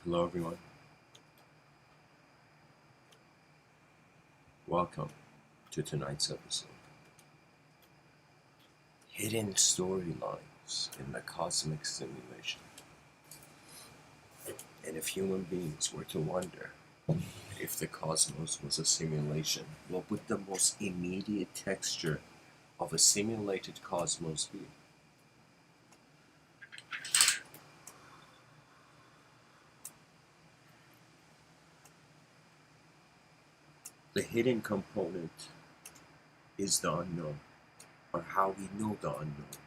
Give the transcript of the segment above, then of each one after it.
Hello everyone, welcome to tonight's episode. Hidden storylines in the cosmic simulation. And if human beings were to wonder if the cosmos was a simulation, what would the most immediate texture of a simulated cosmos be? The hidden component is the unknown, or how we know the unknown.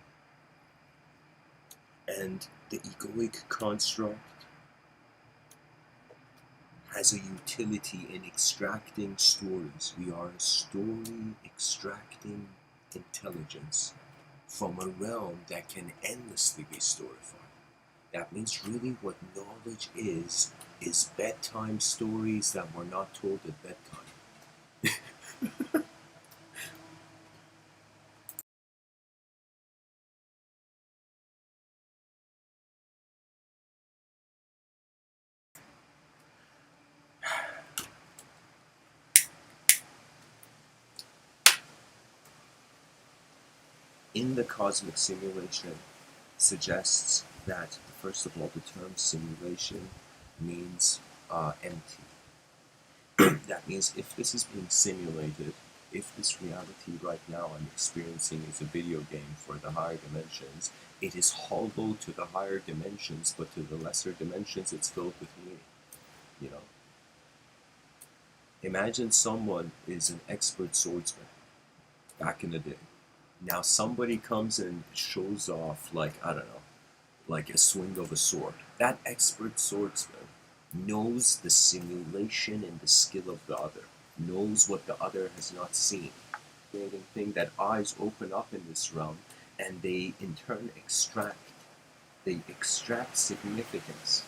And the egoic construct has a utility in extracting stories. We are a story extracting intelligence from a realm that can endlessly be storified. That means really what knowledge is bedtime stories that were not told at bedtime. In the cosmic simulation suggests that, first of all, the term simulation means empty. That means if this is being simulated, if this reality right now I'm experiencing is a video game for the higher dimensions, it is hollow to the higher dimensions, but to the lesser dimensions it's filled with meaning. You know? Imagine someone is an expert swordsman back in the day. Now somebody comes and shows off, like, I don't know, like a swing of a sword. That expert swordsman knows the simulation and the skill of the other, knows what the other has not seen. Creating thing that eyes open up in this realm, and they in turn extract significance.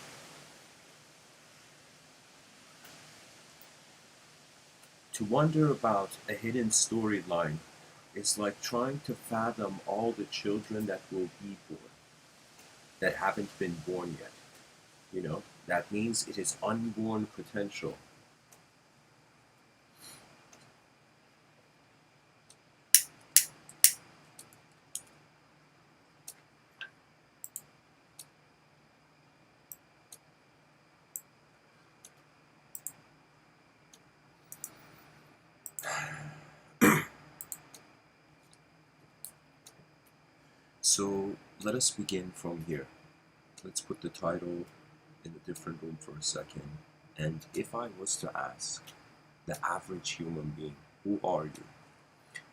To wonder about a hidden storyline is like trying to fathom all the children that will be born, that haven't been born yet. You know, that means it is unborn potential. So let us begin from here. Let's put the title in a different room for a second. And if I was to ask the average human being, who are you?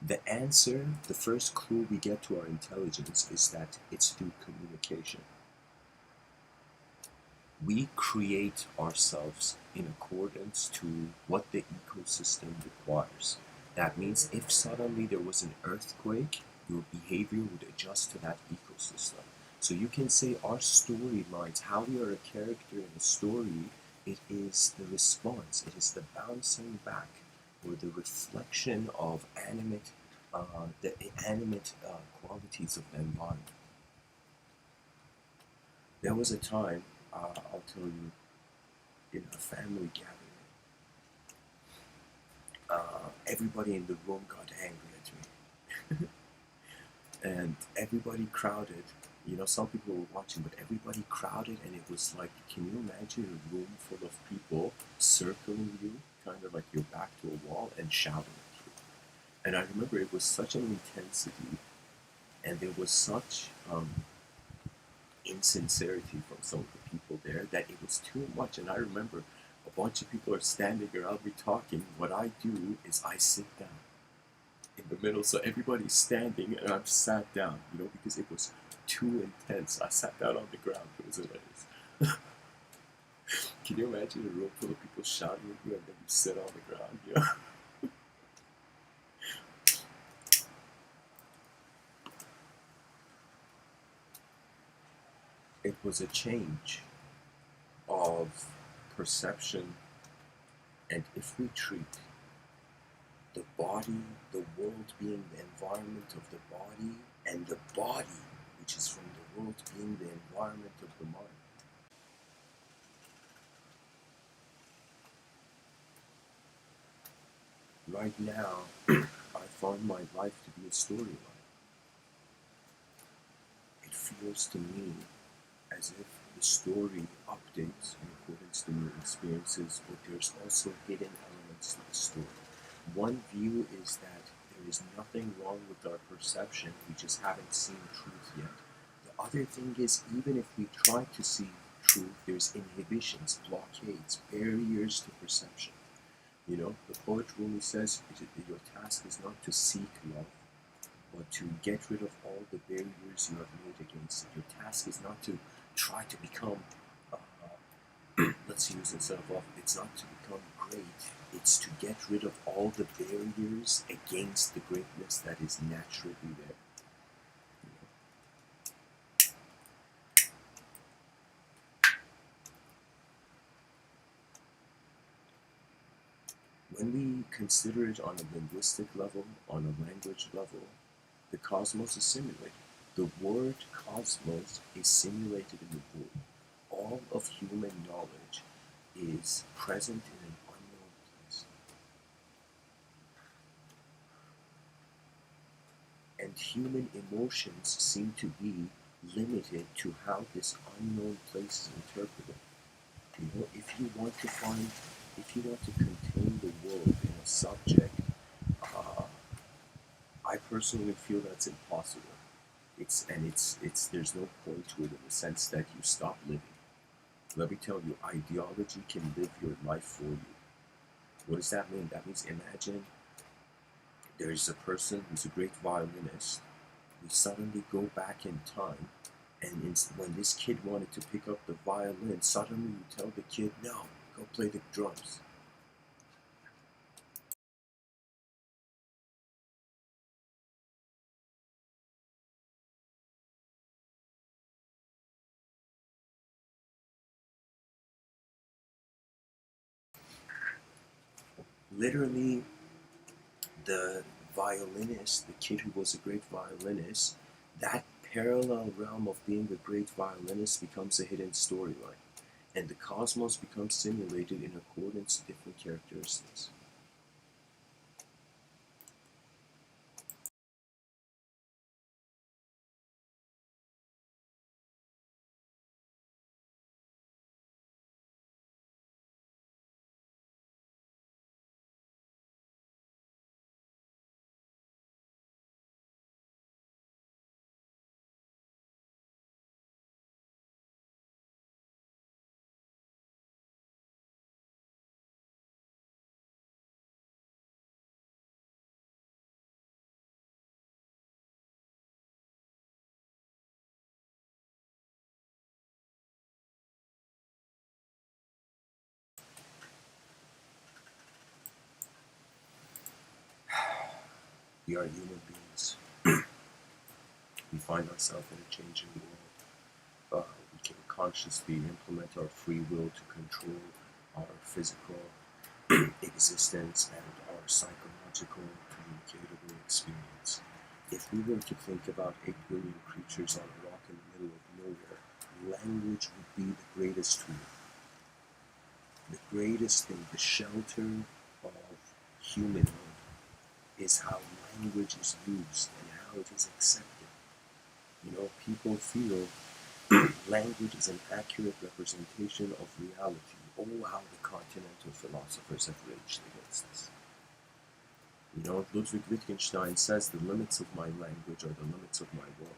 The answer, the first clue we get to our intelligence is that it's through communication. We create ourselves in accordance to what the ecosystem requires. That means if suddenly there was an earthquake, your behavior would adjust to that ecosystem. So you can say our storylines, how we are a character in a story, it is the response, it is the bouncing back or the reflection of the animate qualities of the environment. There was a time, I'll tell you, in a family gathering, everybody in the room got angry at me. And everybody crowded. You know, some people were watching, but everybody crowded, and it was like, can you imagine a room full of people circling you, kind of like your back to a wall, and shouting at you? And I remember it was such an intensity, and there was such insincerity from some of the people there that it was too much. And I remember a bunch of people are standing around me talking. What I do is I sit down in the middle, so everybody's standing and I'm sat down, you know, because it was too intense. I sat down on the ground. It was hilarious. Can you imagine a room full of people shouting at you and then you sit on the ground, you know? It was a change of perception, and if we treat the body, the world being the environment of the body, and the body, which is from the world, being the environment of the mind, Right now, I find my life to be a storyline. It feels to me as if the story updates in accordance to new experiences, but there's also hidden elements to the story. One view is that there is nothing wrong with our perception, we just haven't seen truth yet. The other thing is, even if we try to see truth, there's inhibitions, blockades, barriers to perception. You know, the poet Rumi says, your task is not to seek love, but to get rid of all the barriers you have made against it. Your task is not to try to become, let's use instead of love, it's not to become great, it's to get rid of all the barriers against the greatness that is naturally there. When we consider it on a linguistic level, on a language level, the cosmos is simulated. The word cosmos is simulated in the void. All of human knowledge is present in an unknown place. And human emotions seem to be limited to how this unknown place is interpreted. You know, if you want to contain the world in a subject, uh, I personally feel that's impossible. It's there's no point to it in the sense that you stop living. Let me tell you, ideology can live your life for you. What does that mean? That means imagine there's a person who's a great violinist. We suddenly go back in time, and when this kid wanted to pick up the violin, suddenly you tell the kid, no, go play the drums. Literally, the violinist, the kid who was a great violinist, that parallel realm of being a great violinist becomes a hidden storyline, and the cosmos becomes simulated in accordance to different characteristics. We are human beings. We find ourselves in a changing world. We can consciously implement our free will to control our physical existence and our psychological communicatable experience. If we were to think about 8 billion creatures on a rock in the middle of nowhere, language would be the greatest tool, the greatest thing, the shelter of humanhood is how language is used and how it is accepted. You know, people feel language is an accurate representation of reality. Oh, how the continental philosophers have raged against this. You know, Ludwig Wittgenstein says the limits of my language are the limits of my world.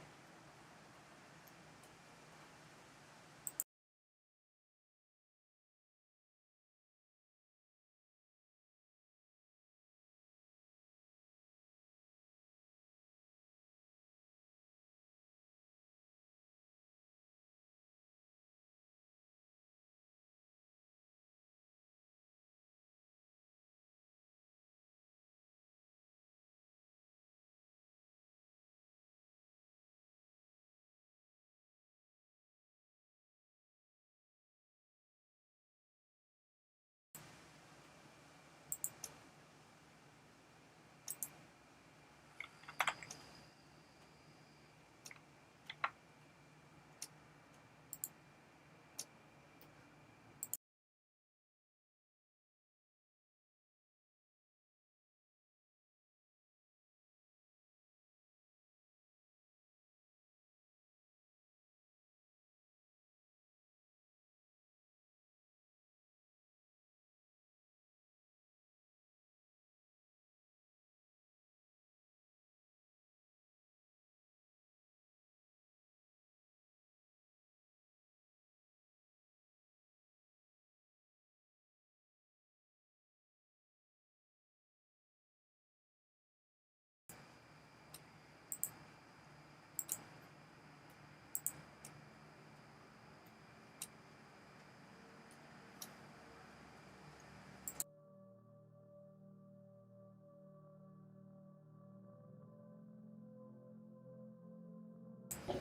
I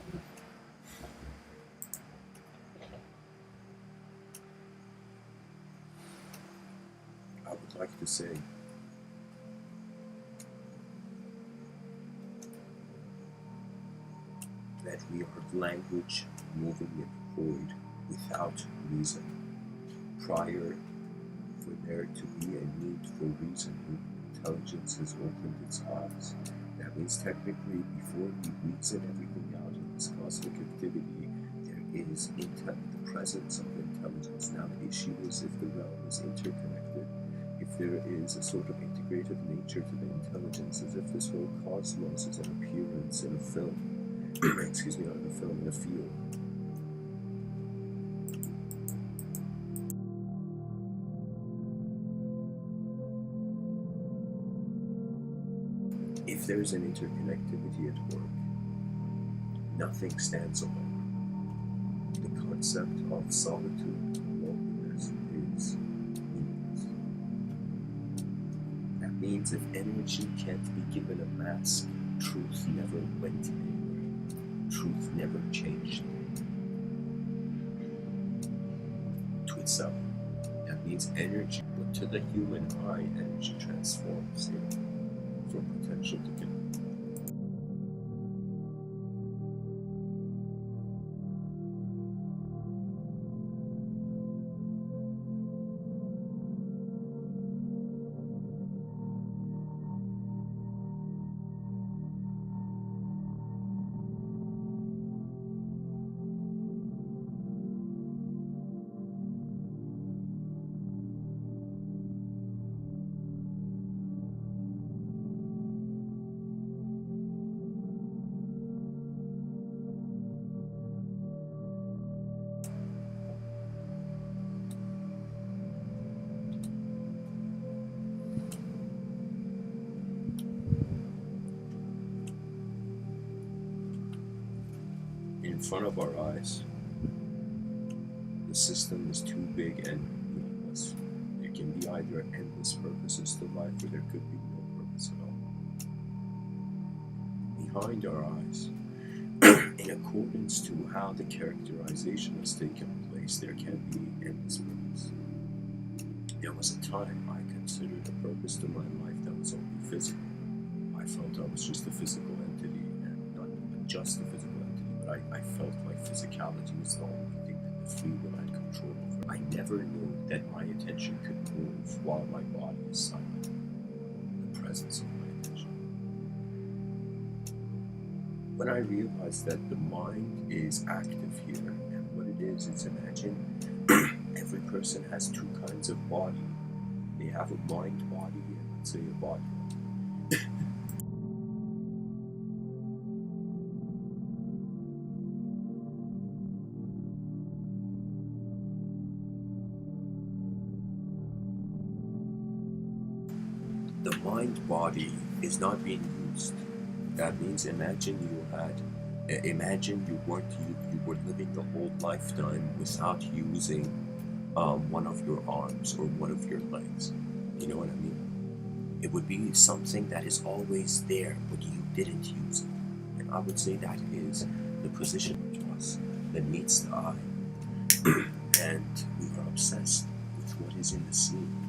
would like to say that we are language moving in a void without reason. Prior for there to be a need for reason, intelligence has opened its eyes. That means technically, before we reason everything out in this cosmic activity, there is the presence of intelligence. Now the issue is if the realm is interconnected, if there is a sort of integrative nature to the intelligence, as if this whole cosmos is an appearance in a film. Excuse me, not in a film, in a field. If there's an interconnectivity at work, nothing stands alone. The concept of solitude, loneliness, is meaningless. That means if energy can't be given a mask, truth never went anywhere. Truth never changed to itself. That means energy, but to the human eye, energy transforms from potential to connection. In front of our eyes, the system is too big and meaningless. There can be either endless purposes to life or there could be no purpose at all. Behind our eyes, in accordance to how the characterization has taken place, there can be endless purpose. There was a time I considered a purpose to my life that was only physical. I felt I was just a physical entity, and not just a physical entity, but I felt like physicality was the only thing that the free will had control over. I never knew that my attention could move while my body is silent. The presence of my attention. When I realized that the mind is active here, and what it is, it's imagine every person has two kinds of body. They have a mind body and let's say a body. The mind body is not being used. That means imagine you were living the whole lifetime without using one of your arms or one of your legs. You know what I mean? It would be something that is always there, but you didn't use it. And I would say that is the position to us that meets the eye. And we are obsessed with what is in the scene.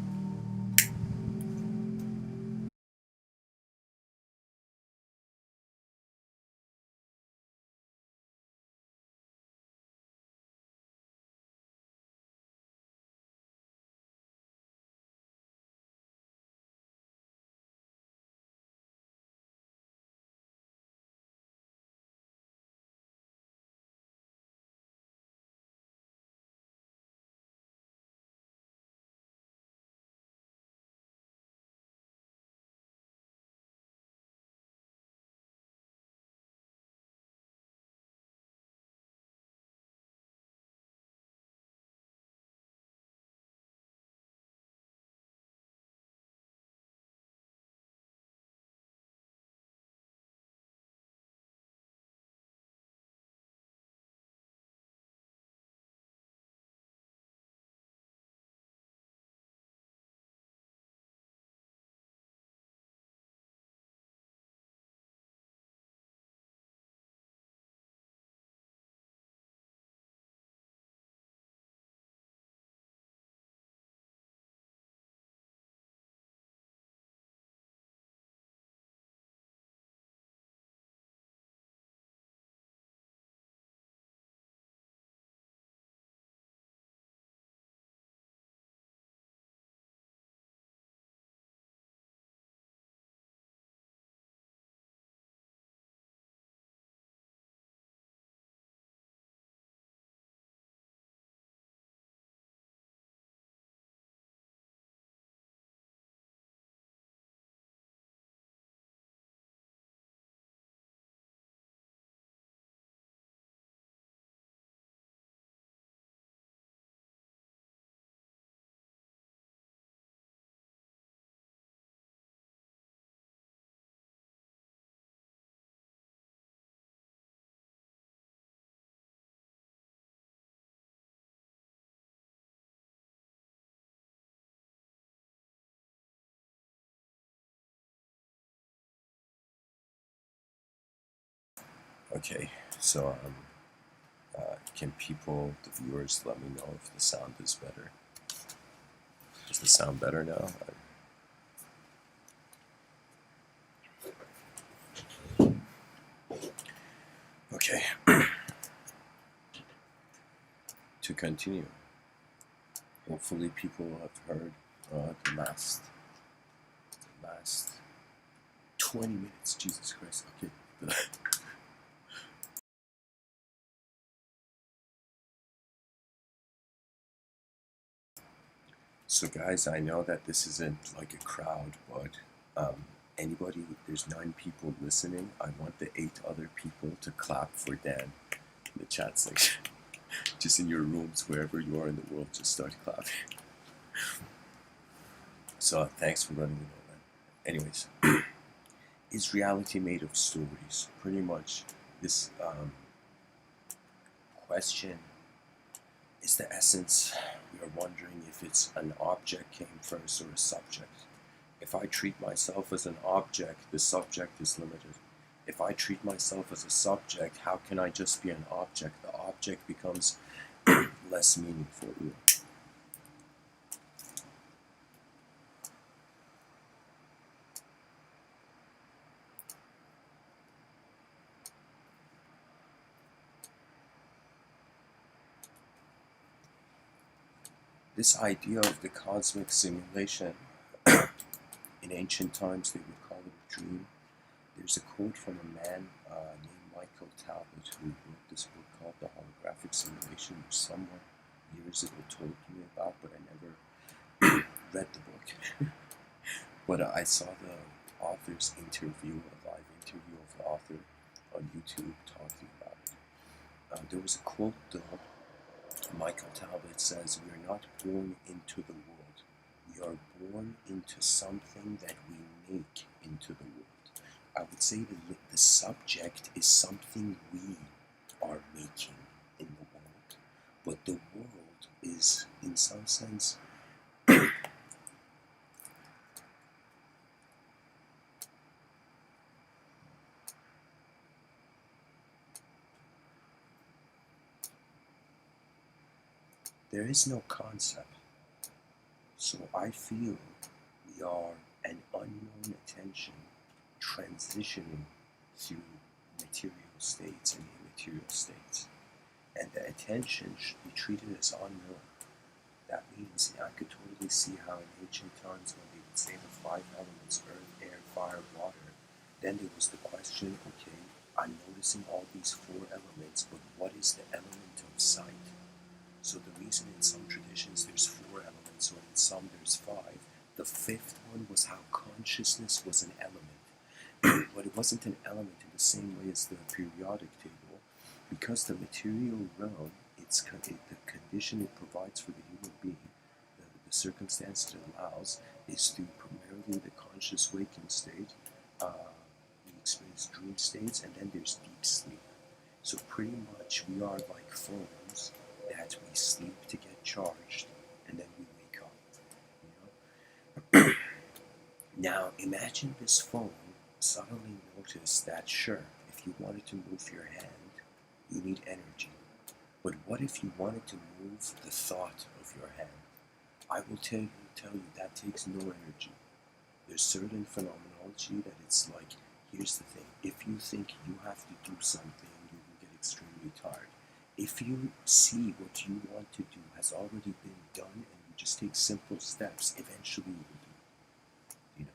Okay, so can people, the viewers, let me know if the sound is better? Does the sound better now? Okay. To continue, hopefully people have heard the last 20 minutes. Jesus Christ. Okay. So guys, I know that this isn't like a crowd, but anybody, there's 9 people listening. I want the 8 other people to clap for Dan in the chat section. Just in your rooms, wherever you are in the world, just start clapping. So thanks for letting me know that. Anyways, is reality made of stories? Pretty much this question is the essence. We are wondering if it's an object came first or a subject. If I treat myself as an object, the subject is limited. If I treat myself as a subject, how can I just be an object? The object becomes less meaningful. This idea of the cosmic simulation, in ancient times they would call it a dream. There's a quote from a man named Michael Talbot who wrote this book called The Holographic Simulation, which someone years ago told me about, but I never read the book. But I saw the author's interview, a live interview of the author on YouTube talking about it. There was a quote though. Michael Talbot says, "We are not born into the world. We are born into something that we make into the world." I would say that the subject is something we are making in the world, but the world is, in some sense, there is no concept. So I feel we are an unknown attention transitioning through material states and immaterial states. And the attention should be treated as unknown. That means I could totally see how in ancient times when they would say the 5 elements, earth, air, fire, water, then there was the question, okay, I'm noticing all these 4 elements, but what is the element of sight? So the reason in some traditions there's 4 elements, or in some there's 5, the 5th one was how consciousness was an element. But it wasn't an element in the same way as the periodic table, because the material realm, the condition it provides for the human being, the circumstance it allows, is through primarily the conscious waking state. We experience dream states, and then there's deep sleep. So pretty much we are like phones that we sleep to get charged, and then we wake up. You know? Now imagine this phone suddenly noticed that sure, if you wanted to move your hand, you need energy. But what if you wanted to move the thought of your hand? I will tell you that takes no energy. There's certain phenomenology that it's like, here's the thing, if you think you have to do something, you will get extremely tired. If you see what you want to do has already been done and you just take simple steps, eventually you will do it. You know?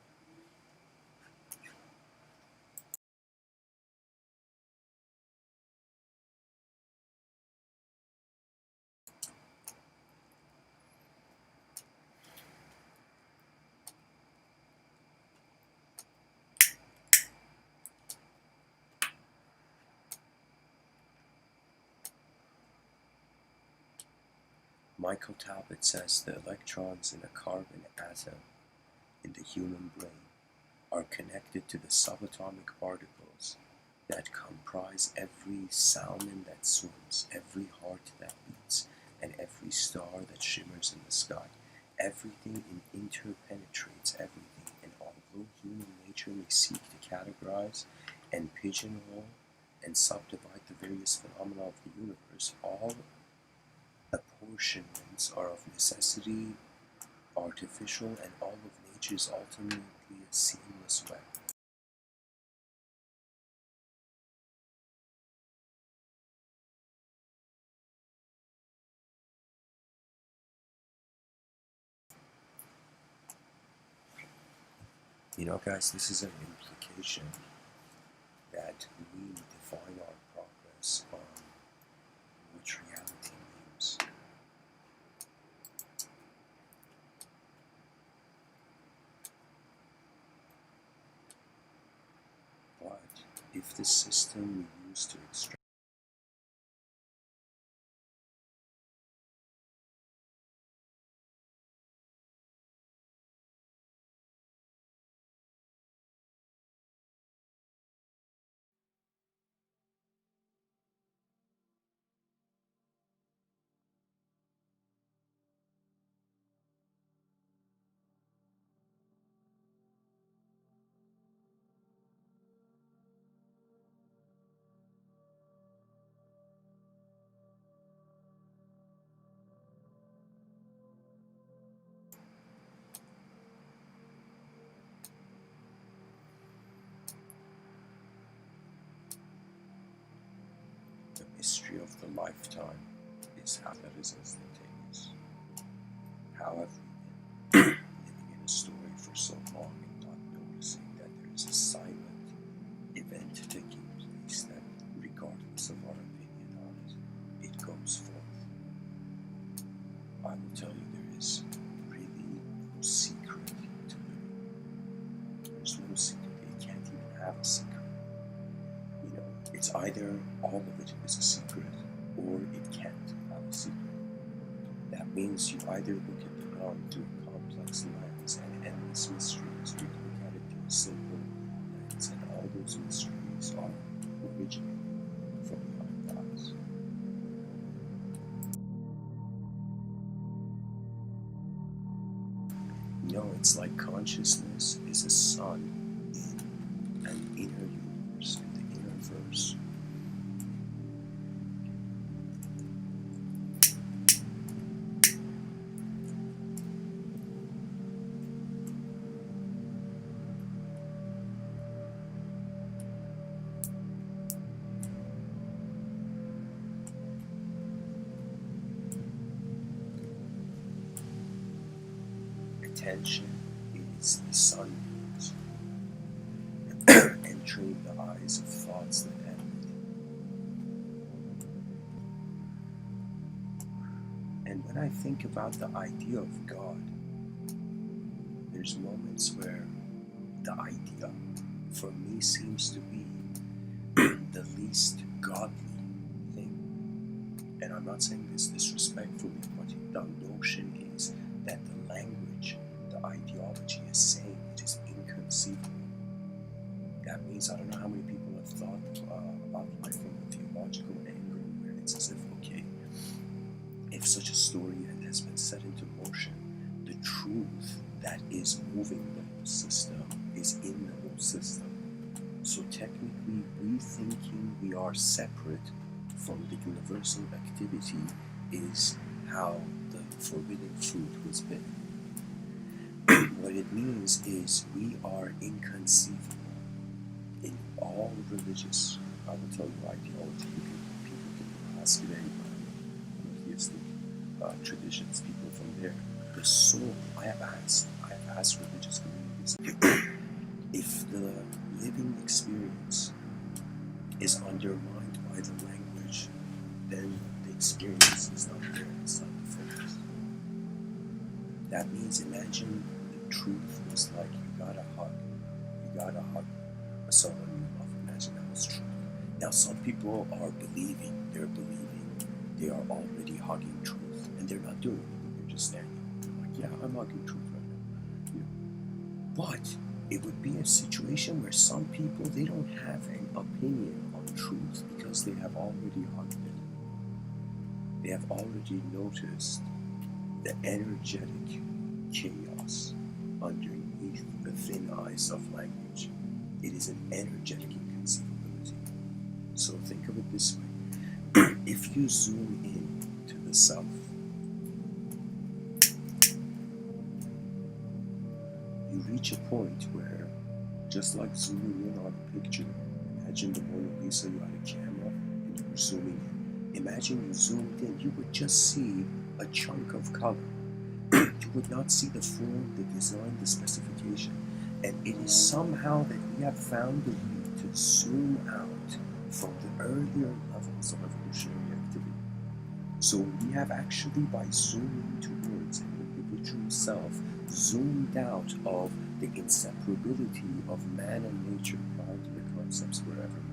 Michael Talbot says the electrons in a carbon atom in the human brain are connected to the subatomic particles that comprise every salmon that swims, every heart that beats, and every star that shimmers in the sky. Everything interpenetrates everything, and although human nature may seek to categorize and pigeonhole and subdivide the various phenomena of the universe, all apportionments are of necessity artificial, and all of nature is ultimately a seamless web. You know, guys, this is an implication that we define our progress on what reality means. But if the system we use to extract the mystery of the lifetime is how that is instantaneous. How have we been living in a story for so long and not noticing that there is a silent event taking place that, regardless of our opinion on it, it goes forth? I will tell you, there is really no secret to living. There's no secret. It can't even have a secret. You know, it's either all of it is a secret or it can't have a secret. That means you either look at the realm through a complex lens and endless mysteries, or you look at it through a simple lens, and all those mysteries are originating from your eyes. You know, it's like consciousness is a sun in an inner universe, in the inner verse. Attention is the sunbeams entering the eyes of thoughts that emanate. And when I think about the idea of God, there's moments where the idea for me seems to be the least godly thing. And I'm not saying this disrespectfully, but the notion is that the language, the ideology is saying it is inconceivable. That means I don't know how many people have thought about life from a theological angle, where it's as if, okay, if such a story has been set into motion, the truth that is moving the whole system is in the whole system. So technically, we thinking we are separate from the universal activity is how the forbidden fruit was bitten. What it means is we are inconceivable in all religious, I will tell you, ideology. People can ask it anybody, monotheistic traditions, people from there. The soul, I have asked religious communities, if the living experience is undermined by the language, then the experience is not there, it's not the focus. That means, imagine the truth was like you got a hug someone you love. Imagine that was truth. Now some people are believing, they are already hugging truth, and they're not doing it, they're just standing. They're like, yeah, I'm hugging truth right now. You know? But it would be a situation where some people, they don't have an opinion on truth because they have already hugged it. They have already noticed the energetic chaos underneath the thin ice of language. It is an energetic inconceivability. So think of it this way. If you zoom in to the self, you reach a point where, just like zooming in on a picture, imagine the Mona Lisa, you had a camera and you were zooming in. Imagine you zoomed in, you would just see a chunk of color. You would not see the form, the design, the specification. And it is somehow that we have found a way to zoom out from the earlier levels of evolutionary activity. So we have actually, by zooming towards an individual self, zoomed out of the inseparability of man and nature prior to the concepts were ever made.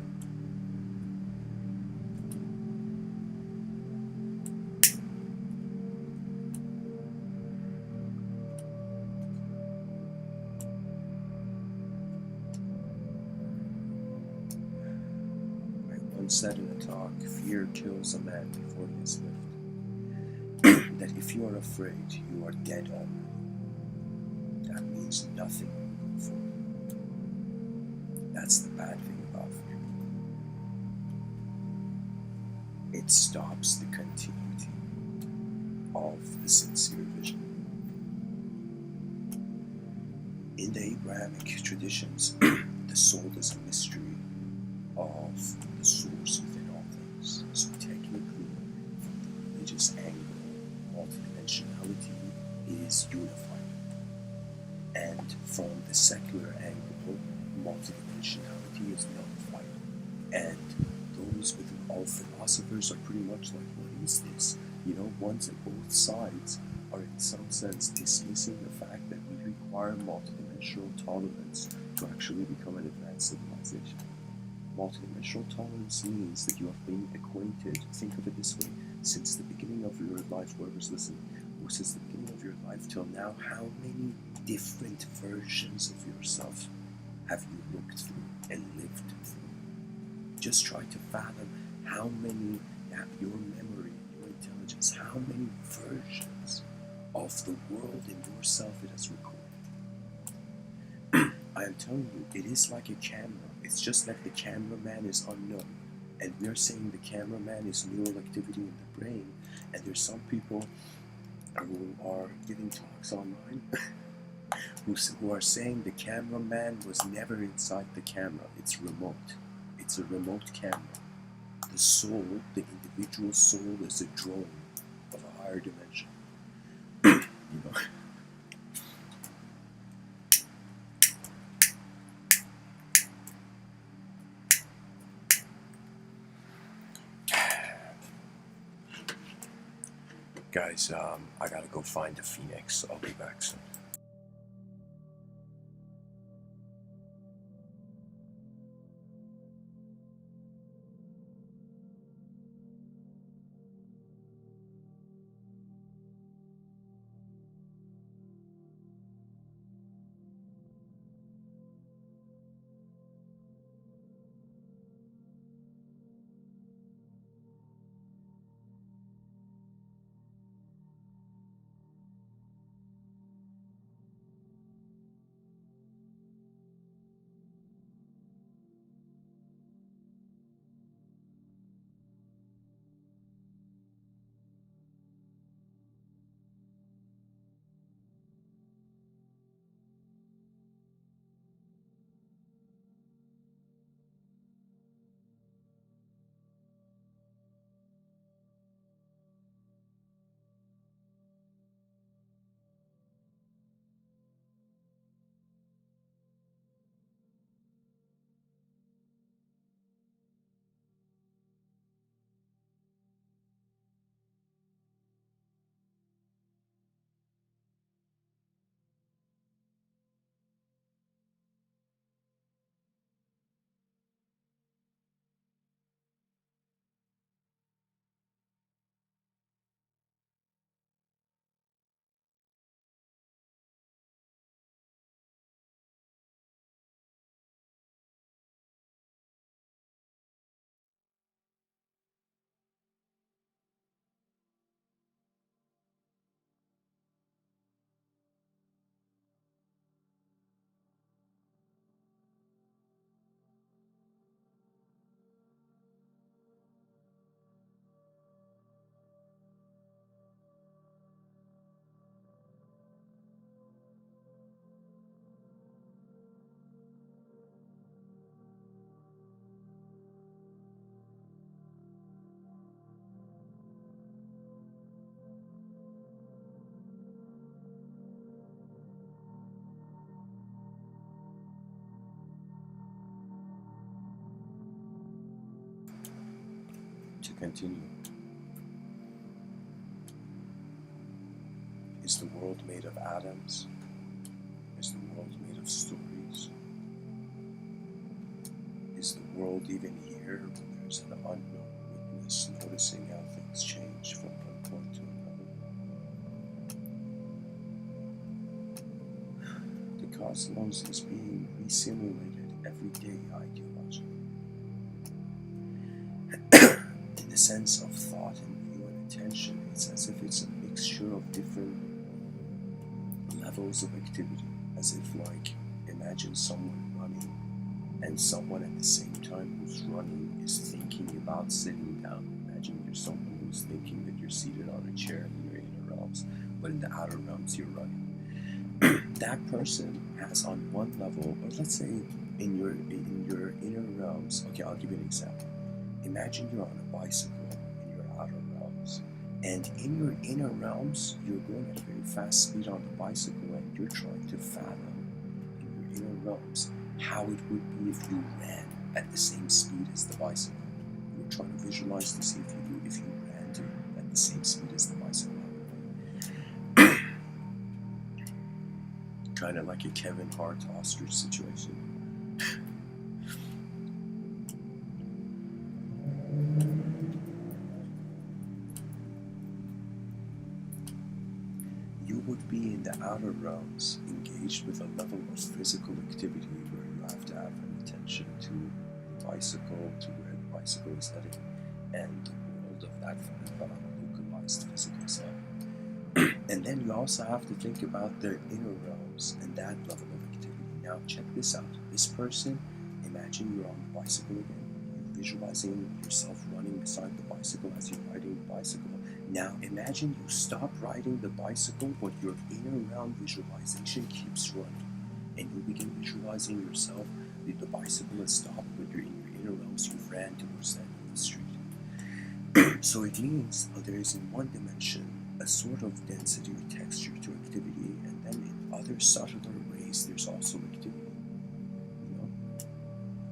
I once said in a talk, fear kills a man before he is lived. That if you are afraid, you are dead already. That means nothing will go forward. That's the bad thing about fear. It stops the continuity of the sincere vision. In the Abrahamic traditions, the soul is a mystery of the source within all things. So technically, from the religious angle, multidimensionality is unified. And from the secular angle, multidimensionality is nullified. And those within all philosophers are pretty much like, what is this? You know, ones at both sides are in some sense dismissing the fact that we require multidimensional tolerance to actually become an advanced civilization. Multidimensional tolerance means that you have been acquainted, think of it this way, since the beginning of your life, whoever's listening, or since the beginning of your life till now, how many different versions of yourself have you looked through and lived through? Just try to fathom how many, your memory, your intelligence, how many versions of the world and yourself it has recorded. I am telling you, it is like a camera. It's just like the cameraman is unknown. And we are saying the cameraman is neural activity in the brain. And there's some people who are giving talks online who are saying the cameraman was never inside the camera. It's remote. It's a remote camera. The soul, the individual soul, is a drone of a higher dimension. You know. Guys, I gotta go find the Phoenix. I'll be back soon. to continue. Is the world made of atoms? Is the world made of stories? Is the world even here when there's an unknown witness noticing how things change from one point to another? The cosmos is being resimulated every day ideologically. In the sense of thought and view and attention, it's as if it's a mixture of different levels of activity. As if, like, imagine someone running, and someone at the same time who's running is thinking about sitting down. Imagine you're someone who's thinking that you're seated on a chair in your inner realms, but in the outer realms you're running. That person has on one level, or let's say in your inner realms. Okay, I'll give you an example. Imagine you're on a bicycle in your outer realms, and in your inner realms you're going at a very fast speed on the bicycle, and you're trying to fathom in your inner realms how it would be if you ran at the same speed as the bicycle. You're trying to visualize to see if you ran at the same speed as the bicycle. Kind of like a Kevin Hart ostrich situation. You would be in the outer realms, engaged with a level of physical activity where you have to have an attention to the bicycle, to where the bicycle is heading, and the world of that localized physical self. And then you also have to think about the inner realms and that level of activity. Now check this out. This person, imagine you're on the bicycle again. You're visualizing yourself running beside the bicycle as you're riding the bicycle. Now imagine you stop riding the bicycle, but your inner realm visualization keeps running. And you begin visualizing yourself. The bicycle has stopped, but you're in your inner realms, you ran towards that in the street. So it means there is in one dimension a sort of density or texture to activity, and then in other subtler ways there's also activity. You know?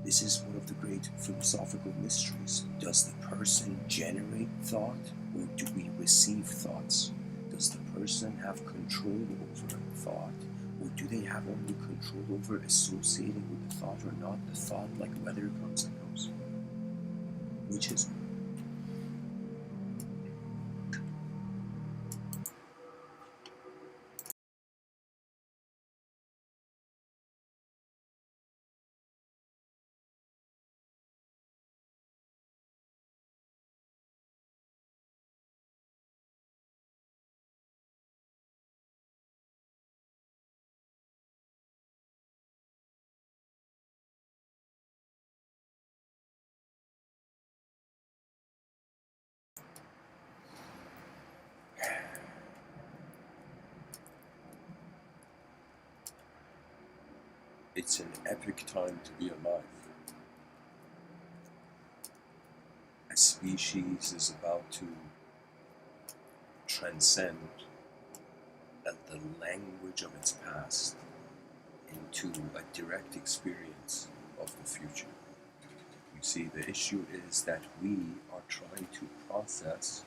This is one of the great philosophical mysteries. Does the person generate thought, or do we receive thoughts? Does the person have control over thought, or do they have only control over associating with the thought or not? The thought, like weather, comes and goes. Which is it? It's an epic time to be alive. A species is about to transcend the language of its past into a direct experience of the future. You see, the issue is that we are trying to process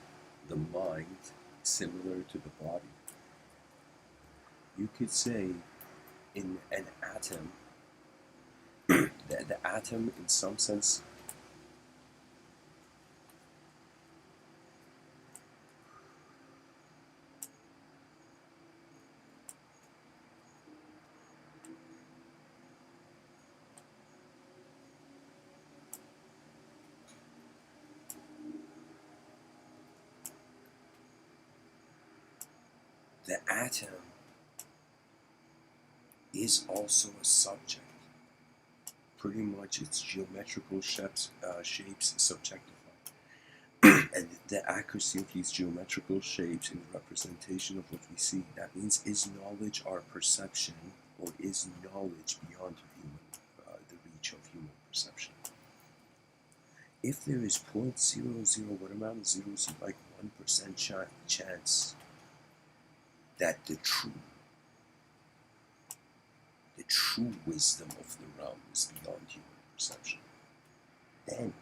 the mind similar to the body. You could say in an atom, the atom in some sense the atom is also a subject. Pretty much its geometrical shapes subjectified. And the accuracy of these geometrical shapes in the representation of what we see, that means, is knowledge our perception, or is knowledge beyond the reach of human perception? If there is 0.00, what amount of zeros, like 1% chance that the true wisdom of the realm is beyond human perception, then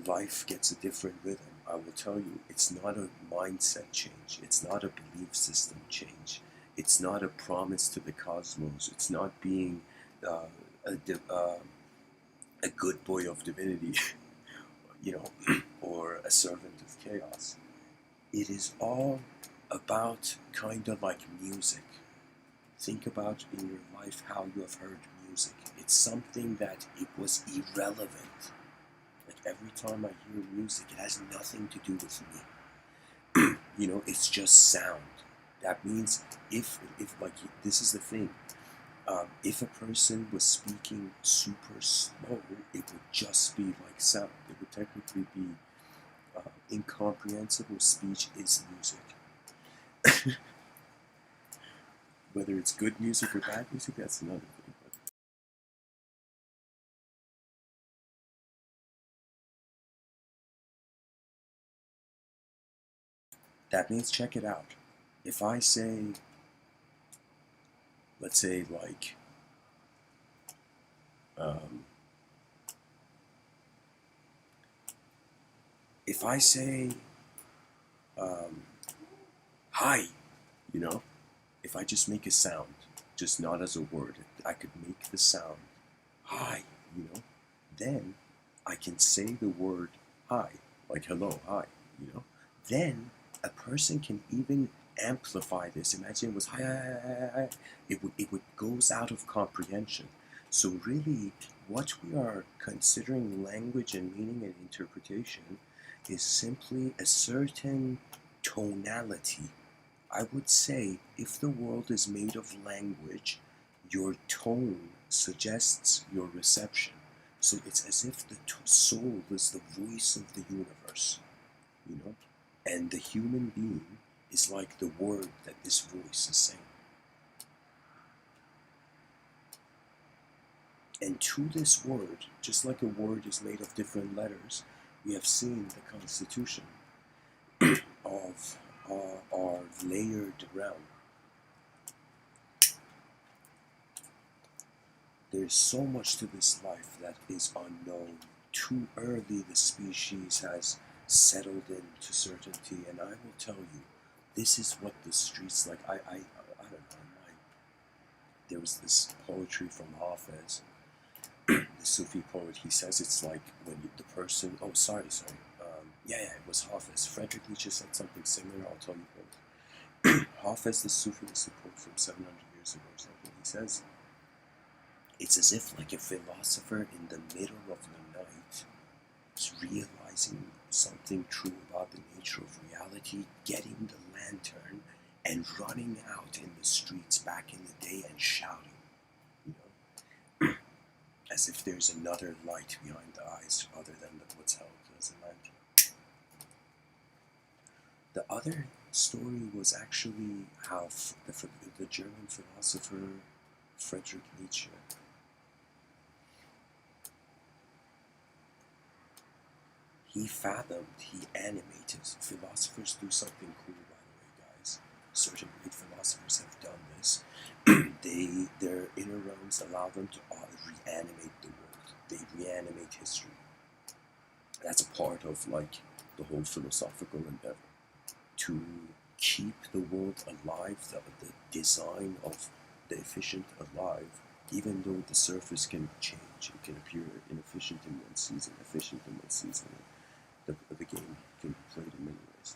life gets a different rhythm. I will tell you, it's not a mindset change. It's not a belief system change. It's not a promise to the cosmos. It's not being uh, a good boy of divinity, or a servant of chaos. It is all about kind of like music. Think about in your life how you have heard music. It's something that it was irrelevant. Like every time I hear music, it has nothing to do with me. It's just sound. That means if like this is the thing. If a person was speaking super slow, it would just be like sound. It would technically be incomprehensible speech is music. Whether it's good music or bad music, that's another thing. That means check it out. If I say, let's say, like, if I say, hi, you know, if I just make a sound, just not as a word, I could make the sound, hi, then I can say the word hi, like hello, hi, then a person can even amplify this. Imagine it was hi, hi, hi, hi, hi. It would goes out of comprehension. So really, what we are considering language and meaning and interpretation is simply a certain tonality. I would say if the world is made of language, your tone suggests your reception. So it's as if the soul is the voice of the universe, you know? And the human being is like the word that this voice is saying. And to this word, just like a word is made of different letters, we have seen the constitution of our layered realm. There's so much to this life that is unknown. Too early the species has settled into certainty, and I will tell you, this is what the streets like. I don't know. There was this poetry from Hafez, the Sufi poet. He says it's like when the person. Oh, sorry. Yeah, it was Hafez. Frederick Nietzsche said something similar. I'll tell you both. Hafez, the Sufi, was a poet from 700 years ago or something. He says it's as if like a philosopher in the middle of the night is realizing something true about the nature of reality, getting the lantern and running out in the streets back in the day and shouting, you know, as if there's another light behind the eyes other than what's held as a lantern. The other story was actually how the German philosopher Friedrich Nietzsche, he animated. Philosophers do something cool, by the way, guys. Certain great philosophers have done this. Their inner realms allow them to reanimate the world. They reanimate history. That's a part of like the whole philosophical endeavor. To keep the world alive, the design of the efficient alive, even though the surface can change. It can appear inefficient in one season, efficient in one season. The game can be played in many ways.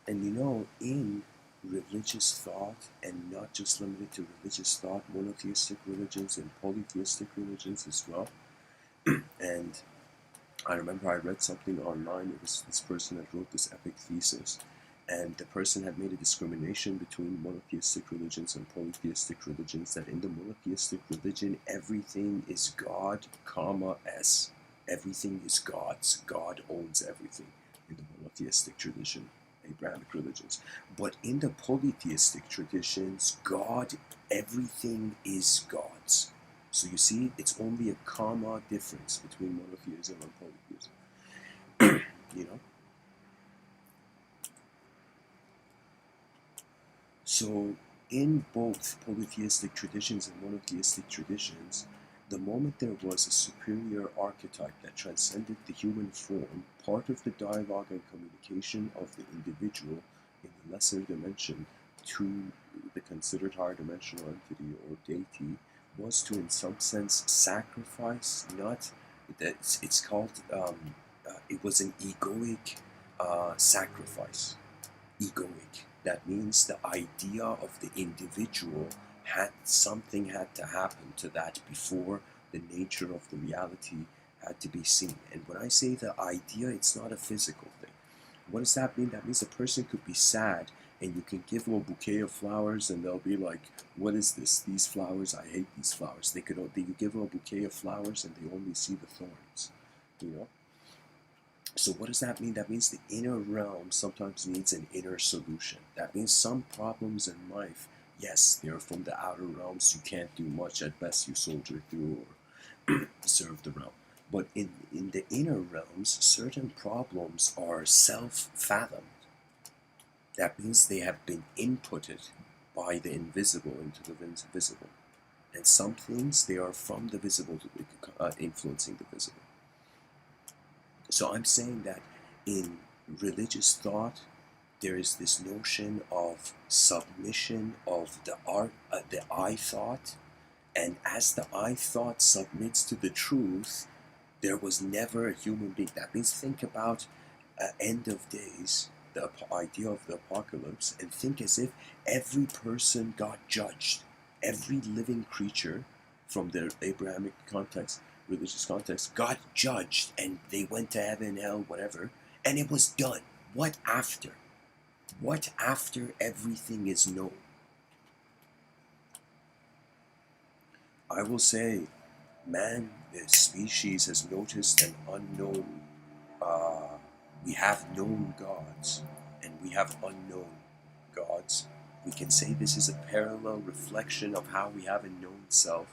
And in religious thought, and not just limited to religious thought, monotheistic religions and polytheistic religions as well. And I remember I read something online. It was this person that wrote this epic thesis, and the person had made a discrimination between monotheistic religions and polytheistic religions, that in the monotheistic religion, everything is God, S. Everything is God's. God owns everything in the monotheistic tradition, Abrahamic religions. But in the polytheistic traditions, everything is God's. So you see, it's only a comma difference between monotheism and polytheism. you know? So, in both polytheistic traditions and monotheistic traditions, the moment there was a superior archetype that transcended the human form, part of the dialogue and communication of the individual in the lesser dimension to the considered higher dimensional entity or deity was to, in some sense, sacrifice, not that it's called, it was an egoic sacrifice. Egoic. That means the idea of the individual had something had to happen to that before the nature of the reality had to be seen. And when I say the idea, it's not a physical thing. What does that mean? That means a person could be sad and you can give them a bouquet of flowers and they'll be like, what is this? These flowers, I hate these flowers. You give them a bouquet of flowers and they only see the thorns, you know? So what does that mean? That means the inner realm sometimes needs an inner solution. That means some problems in life, yes, they're from the outer realms. You can't do much. At best, you soldier through or serve the realm. But in the inner realms, certain problems are self-fathomed. That means they have been inputted by the invisible into the visible. And some things, they are from the visible influencing the visible. So I'm saying that in religious thought, there is this notion of submission of the I thought, and as the I thought submits to the truth, there was never a human being. That means think about end of days, the idea of the apocalypse, and think as if every person got judged, every living creature from the Abrahamic context, religious context, got judged, and they went to heaven, hell, whatever, and it was done. What after? What after everything is known? I will say, man, the species has noticed an unknown. We have known gods, and we have unknown gods. We can say this is a parallel reflection of how we have a known self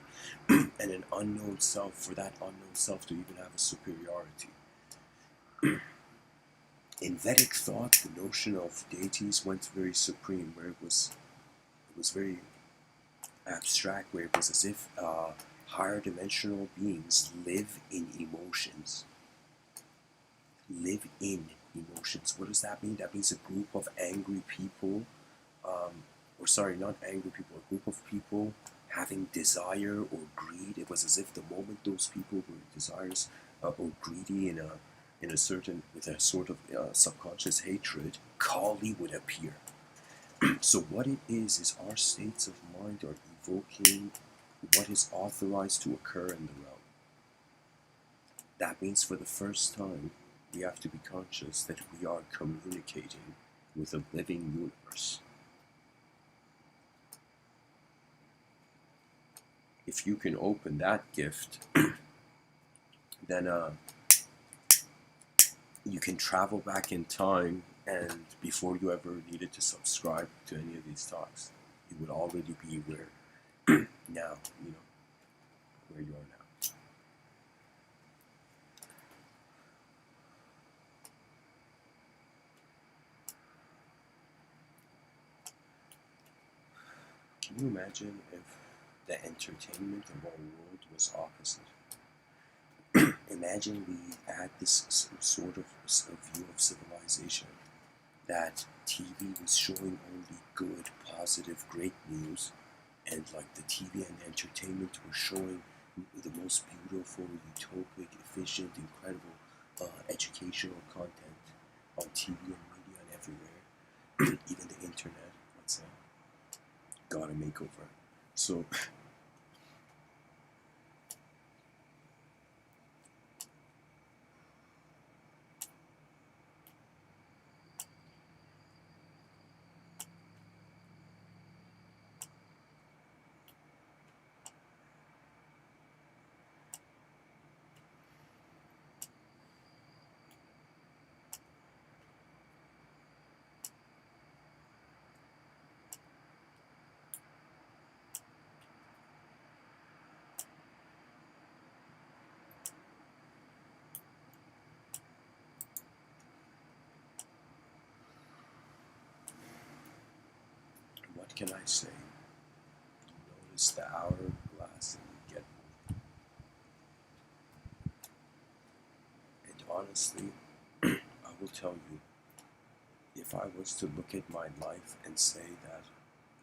and an unknown self, for that unknown self to even have a superiority. In Vedic thought, the notion of deities went very supreme, where it was very abstract, where it was as if higher dimensional beings live in emotions. Live in emotions. What does that mean? That means a group of angry people, or sorry, not angry people, a group of people having desire or greed. It was as if the moment those people were desirous or greedy in a certain, with a sort of subconscious hatred, Kali would appear. So what it is our states of mind are evoking what is authorized to occur in the realm. That means for the first time, we have to be conscious that we are communicating with a living universe. If you can open that gift, then you can travel back in time, and before you ever needed to subscribe to any of these talks, you would already be where now, where you are now. Can you imagine if the entertainment of our world was opposite? Imagine we had this sort of view of civilization, that TV was showing only good, positive, great news, and like the TV and entertainment were showing the most beautiful, utopic, efficient, incredible educational content on TV and media and everywhere, even the internet. Let's say, got a makeover. So what can I say? Notice the hourglass and you get. And honestly, I will tell you, if I was to look at my life and say that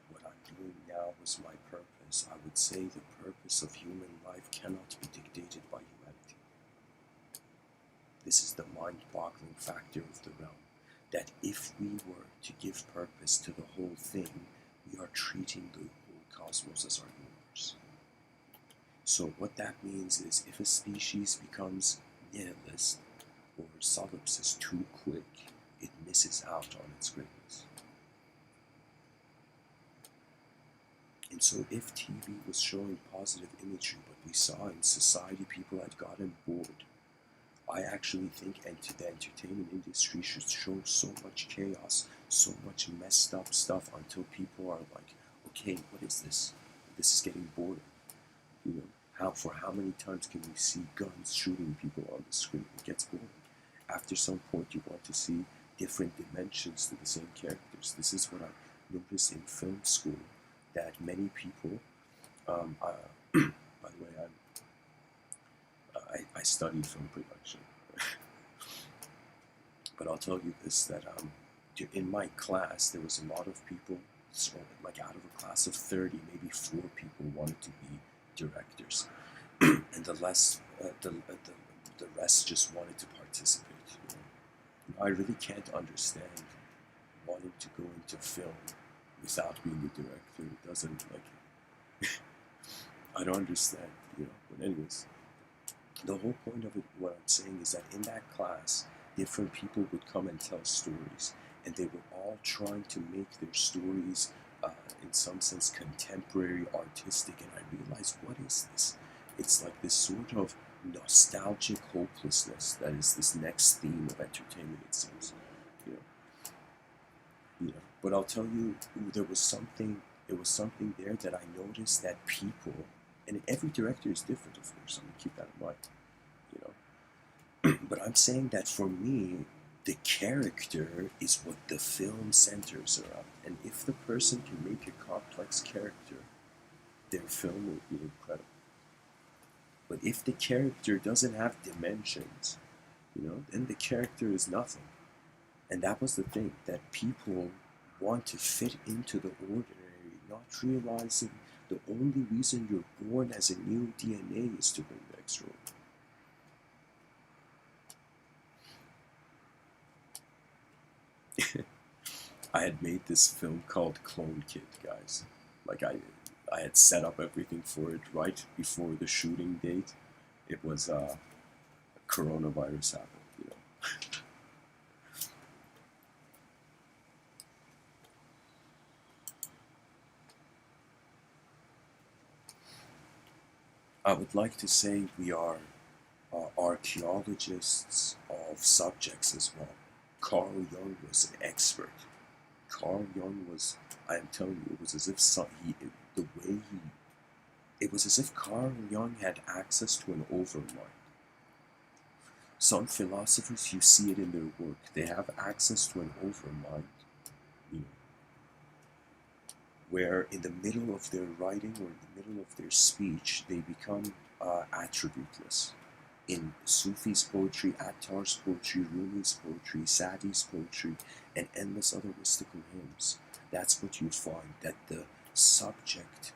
what I'm doing now was my purpose, I would say the purpose of human life cannot be dictated by humanity. This is the mind-boggling factor of the realm, that if we were to give purpose to the whole thing, we are treating the whole cosmos as our universe. So what that means is, if a species becomes nihilist or solipsist too quick, it misses out on its greatness. And so if TV was showing positive imagery, but we saw in society people had gotten bored, I actually think the entertainment industry should show so much chaos, so much messed up stuff, until people are like, okay, what is this? This is getting boring. You know, for how many times can we see guns shooting people on the screen? It gets boring. After some point, you want to see different dimensions to the same characters. This is what I noticed in film school, that many people, by the way, I studied film production, but I'll tell you this, that in my class, there was a lot of people, so like out of a class of 30, maybe 4 people wanted to be directors, and the rest just wanted to participate. You know? I really can't understand wanting to go into film without being a director. It doesn't, like, I don't understand, you know. But anyways, the whole point of it, what I'm saying is that in that class, different people would come and tell stories, and they were all trying to make their stories, in some sense, contemporary, artistic, and I realized, what is this? It's like this sort of nostalgic hopelessness that is this next theme of entertainment, it seems. You know, but I'll tell you, there was something there that I noticed, that people, and every director is different, of course, I'm gonna keep that in mind, you know. But I'm saying that for me, the character is what the film centers around. And if the person can make a complex character, their film will be incredible. But if the character doesn't have dimensions, you know, then the character is nothing. And that was the thing, that people want to fit into the ordinary, not realizing the only reason you're born as a new DNA is to bring the extra. I had made this film called Clone Kid, guys. Like, I had set up everything for it right before the shooting date. It was coronavirus happened, you know. I would like to say we are archaeologists of subjects as well. Carl Jung was an expert. Carl Jung was, I am telling you, it was as if it was as if Carl Jung had access to an overmind. Some philosophers, you see it in their work, they have access to an overmind, you know, where in the middle of their writing or in the middle of their speech, they become attributeless. In Sufi's poetry, Attar's poetry, Rumi's poetry, Sadi's poetry, and endless other mystical hymns, that's what you find, that the subject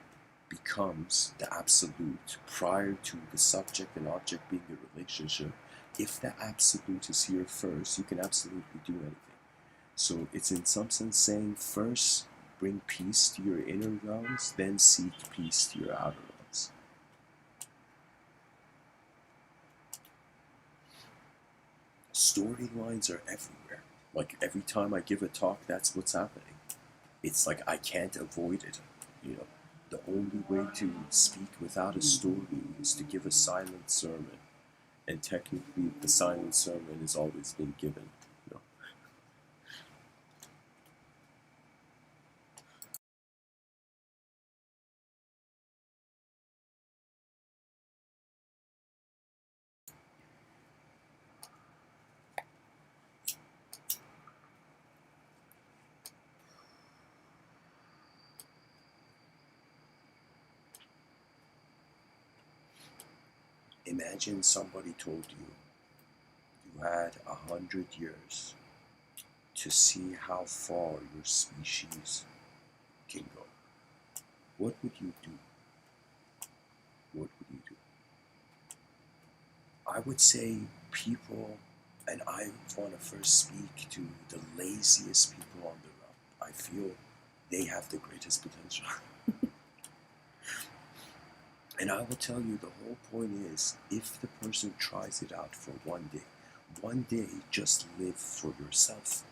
becomes the absolute prior to the subject and object being a relationship. If the absolute is here first, you can absolutely do anything. So it's in some sense saying, first bring peace to your inner realms, then seek peace to your outer realms. Storylines are everywhere. Like, every time I give a talk, that's what's happening. It's like I can't avoid it, you know. The only way to speak without a story is to give a silent sermon. And technically, the silent sermon has always been given, you know. Imagine somebody told you you had 100 years to see how far your species can go. What would you do? What would you do? I would say people, and I want to first speak to the laziest people on the road. I feel they have the greatest potential. And I will tell you, the whole point is, if the person tries it out for one day, just live for yourself.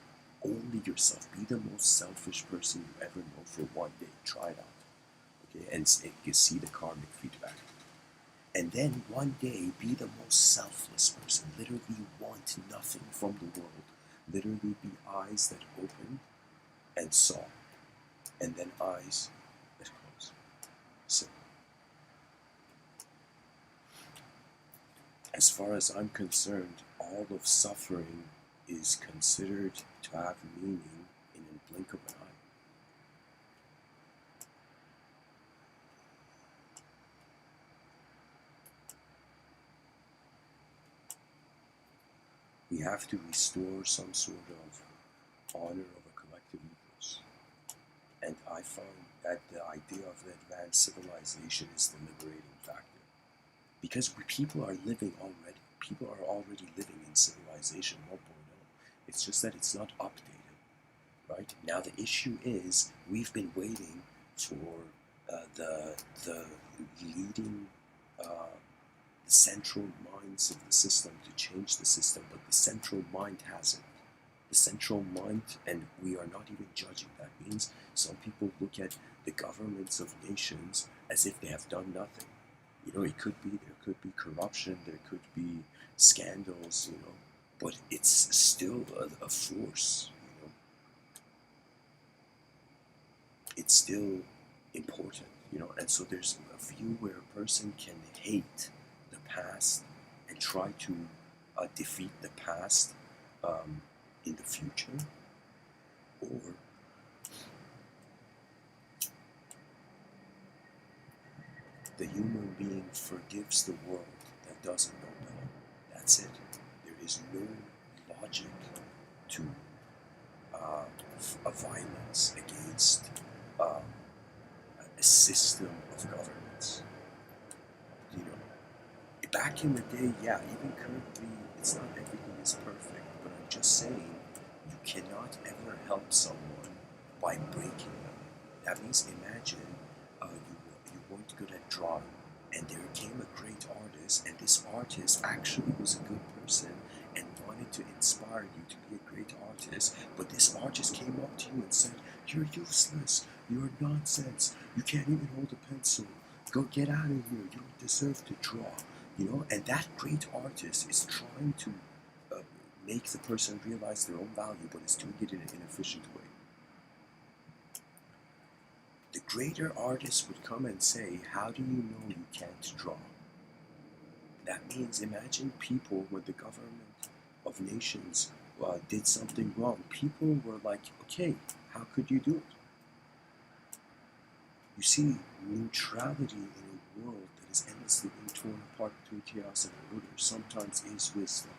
Only yourself. Be the most selfish person you ever know for one day. Try it out. Okay? And you see the karmic feedback. And then one day, be the most selfless person. Literally want nothing from the world. Literally be eyes that open and saw. And then eyes that close. So, as far as I'm concerned, all of suffering is considered to have meaning in a blink of an eye. We have to restore some sort of honor of a collective ethos. And I find that the idea of the advanced civilization is the liberating factor. Because people are living already. People are already living in civilization 1.0. It's just that it's not updated, right? Now the issue is we've been waiting for the leading central minds of the system to change the system, but the central mind hasn't. The central mind, and we are not even judging. That means some people look at the governments of nations as if they have done nothing. It could be, there could be corruption, there could be scandals, but it's still a force, It's still important, and so there's a view where a person can hate the past and try to defeat the past in the future, or the human being forgives the world that doesn't know better. That's it. There is no logic to a violence against a system of governance. Back in the day, yeah, even currently, it's not everything is perfect, but I'm just saying you cannot ever help someone by breaking them. That means imagine you weren't good at drawing, and there came a great artist, and this artist actually was a good person and wanted to inspire you to be a great artist, but this artist came up to you and said, "You're useless, you're nonsense, you can't even hold a pencil, go get out of here, you don't deserve to draw." And that great artist is trying to make the person realize their own value, but is doing it in an inefficient way. The greater artist would come and say, "How do you know you can't draw?" That means, imagine people, when the government of nations did something wrong, people were like, "Okay, how could you do it?" You see, neutrality in a world that is endlessly being torn apart between chaos and order sometimes is wisdom.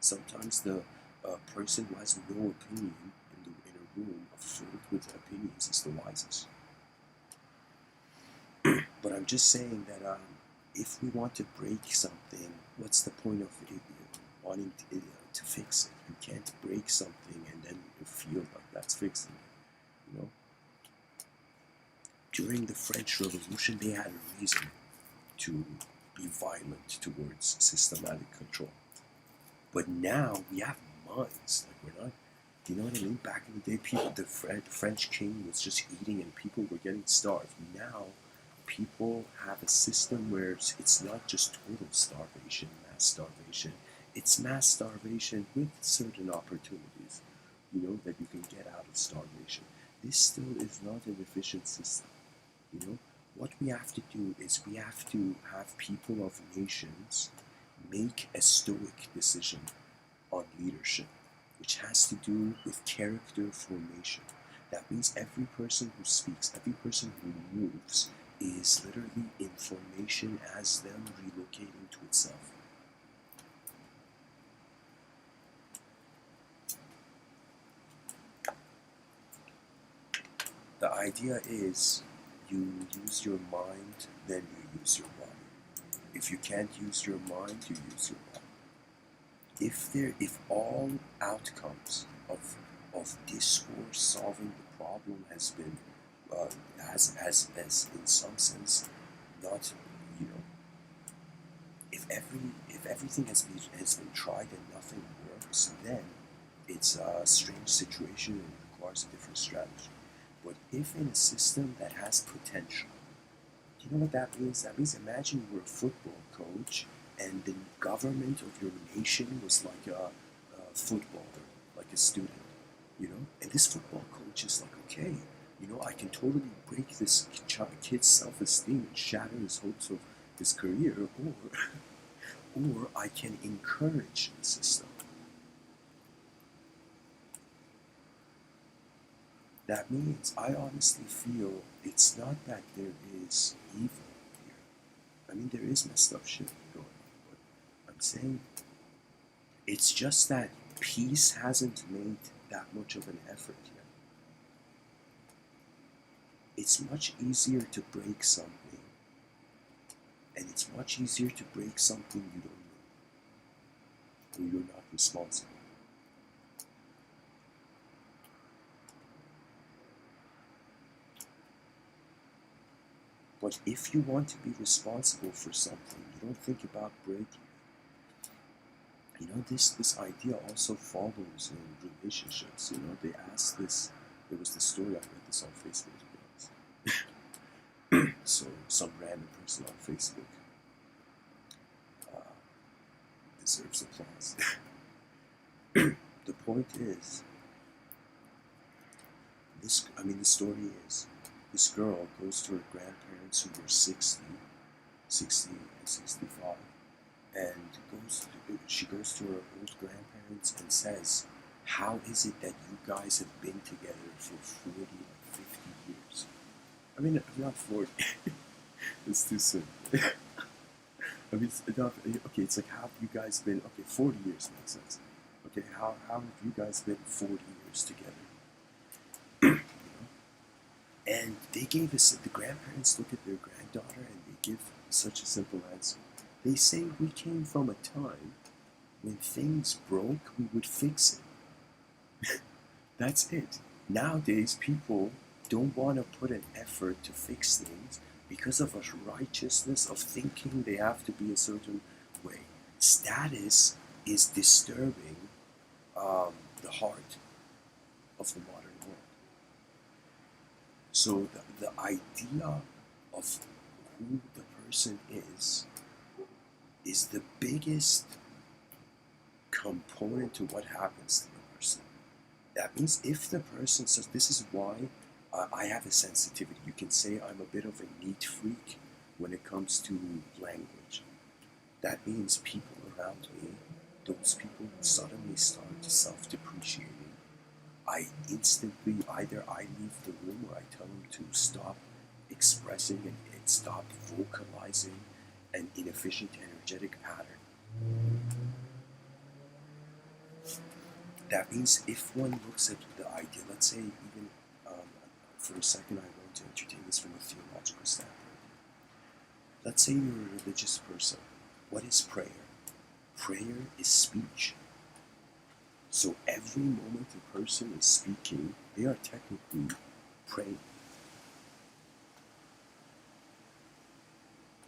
Sometimes the person who has no opinion in a room filled with opinions is the wisest. But I'm just saying that if we want to break something, what's the point of wanting to fix it? You can't break something and then feel like that's fixing it, During the French Revolution, they had a reason to be violent towards systematic control. But now we have minds. Like, we're not, you know what I mean? Back in the day, the French king was just eating and people were getting starved. Now, people have a system where it's not just total starvation, mass starvation. It's mass starvation with certain opportunities, that you can get out of starvation. This still is not an efficient system. What we have to do is we have to have people of nations make a stoic decision on leadership, which has to do with character formation. That means every person who speaks, every person who moves is literally information as them relocating to itself. The idea is you use your mind, then you use your body. If you can't use your mind, you use your body. If all outcomes of discourse solving the problem has been as in some sense not, you know, if everything has been tried and nothing works, then it's a strange situation and it requires a different strategy. But if in a system that has potential, do you know what that means? That means imagine you were a football coach and the government of your nation was like a footballer, like a student, you know? And this football coach is like, okay, you know, I can totally break this kid's self-esteem and shatter his hopes of his career, or I can encourage the system. That means I honestly feel it's not that there is evil here. I mean, there is messed up shit going on, but I'm saying it's just that peace hasn't made that much of an effort yet. It's much easier to break something, and it's much easier to break something you don't know, or you're not responsible. But if you want to be responsible for something, you don't think about breaking it. You know, this idea also follows in relationships. You know, they asked this, there was this story, I read this on Facebook, to be honest. So some random person on Facebook deserves applause. The point is, the story is, this girl goes to her grandparents who were 60 and 65, and she goes to her old grandparents and says, how is it that you guys have been together for 40, like 50 years? I mean, not 40. It's too soon. I mean, it's enough. Okay, it's like, how have you guys been? Okay, 40 years makes sense. Okay, how have you guys been 40 years together? You know? And they gave us, the grandparents look at their granddaughter and they give such a simple answer. They say, we came from a time when things broke, we would fix it. That's it. Nowadays, people don't want to put an effort to fix things because of a righteousness of thinking they have to be a certain way. Status is disturbing the heart of the modern world. So the idea of who the person is the biggest component to what happens to the person. That means if the person says, this is why I have a sensitivity. You can say I'm a bit of a neat freak when it comes to language. That means people around me, those people who suddenly start self-depreciating, I instantly, either I leave the room or I tell them to stop expressing and stop vocalizing an inefficient energetic pattern. That means if one looks at the idea, let's say even for a second I want to entertain this from a theological standpoint. Let's say you're a religious person. What is prayer? Prayer is speech. So every moment a person is speaking, they are technically praying.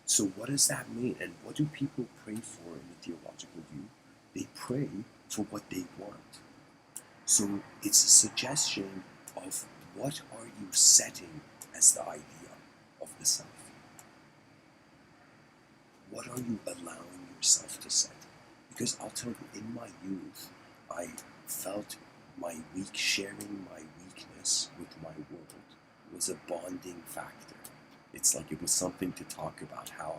So what does that mean? And what do people pray for in the theological view? They pray for what they want. So it's a suggestion of what are you setting as the idea of the self? What are you allowing yourself to set? Because I'll tell you, in my youth, I felt sharing my weakness with my world was a bonding factor. It's like it was something to talk about how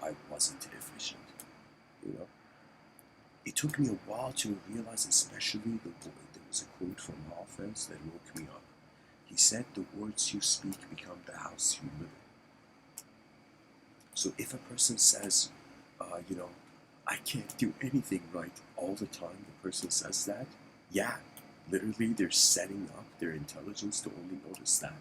I wasn't efficient, you know? It took me a while to realize, especially there was a quote from Hafez that woke me up. He said, the words you speak become the house you live in. So if a person says, you know, I can't do anything right all the time, the person says that, yeah, literally they're setting up their intelligence to only notice that.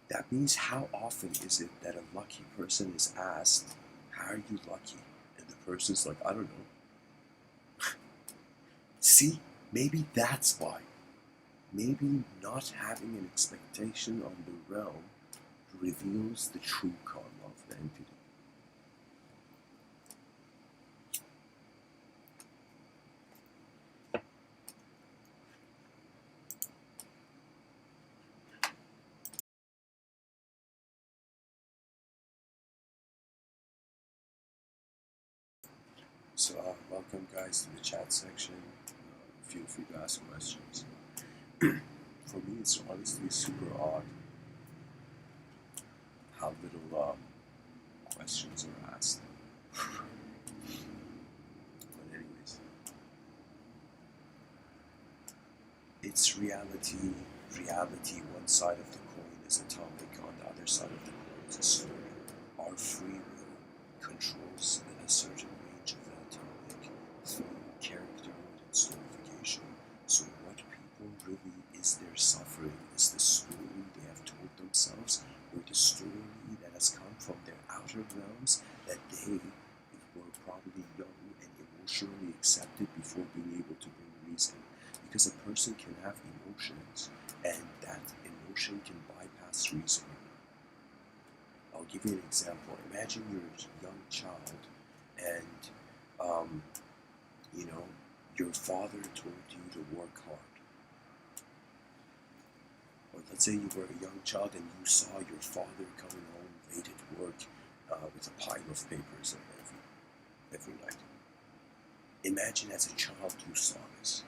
That means how often is it that a lucky person is asked, how are you lucky? And the person's like, I don't know. See, maybe that's why. Maybe not having an expectation on the realm reveals the true karma of the entity. So, welcome guys to the chat section. Feel free to ask questions. For me, it's honestly super odd how little questions are asked. But anyways, it's reality. Reality, one side of the coin is atomic, on the other side of the coin is a story. Our free will controls a certain range of the atomic through characterhood and storification. So what people really is their suffering is the story they have told themselves, or the story that has come from their outer realms that they were probably young and emotionally accepted before being able to bring reason. Because a person can have emotions, and that emotion can bypass reason. I'll give you an example. Imagine you're a young child, and you know your father told you to work hard. Or let's say you were a young child and you saw your father coming home late at work with a pile of papers every night. Imagine as a child you saw this.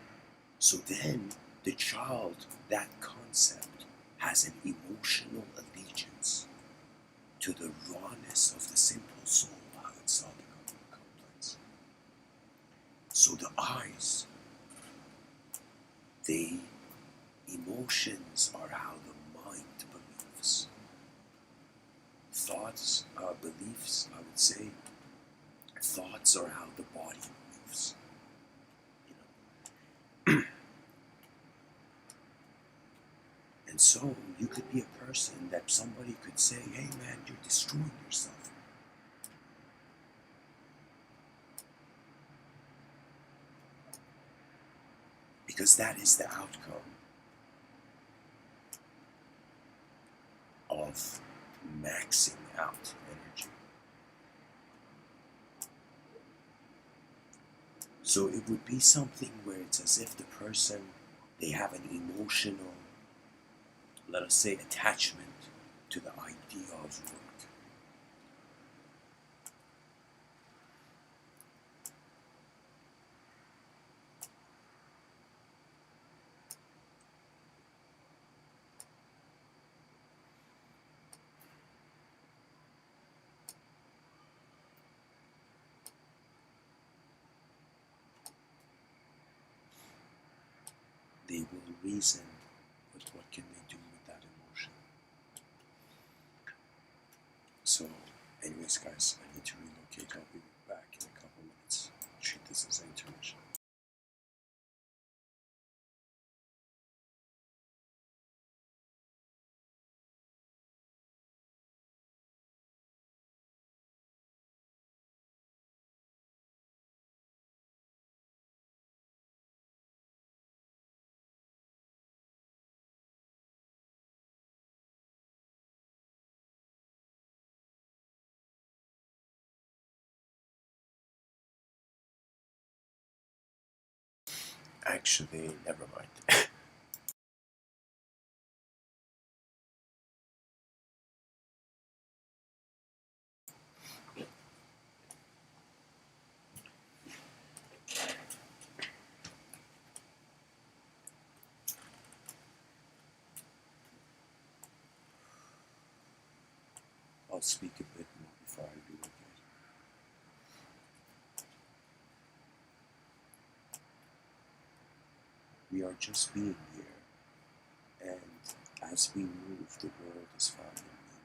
So then the child, that concept, has an emotional allegiance to the rawness of the simple soul, how it saw the complex. So the eyes, the emotions are how the mind believes. Thoughts, beliefs, I would say, thoughts are how the body believes. You know? And so you could be a person that somebody could say, hey man, you're destroying yourself. Because that is the outcome of maxing out energy. So it would be something where it's as if the person, they have an emotional, let us say, attachment to the idea of work. They will reason, but what can they do with that emotion? So, anyways, guys, I need to relocate. I'll be back in a couple minutes. Treat this as an intermission. Actually, never mind. I'll speak a bit more before I relocate. We are just being here, and as we move, the world is finding meaning.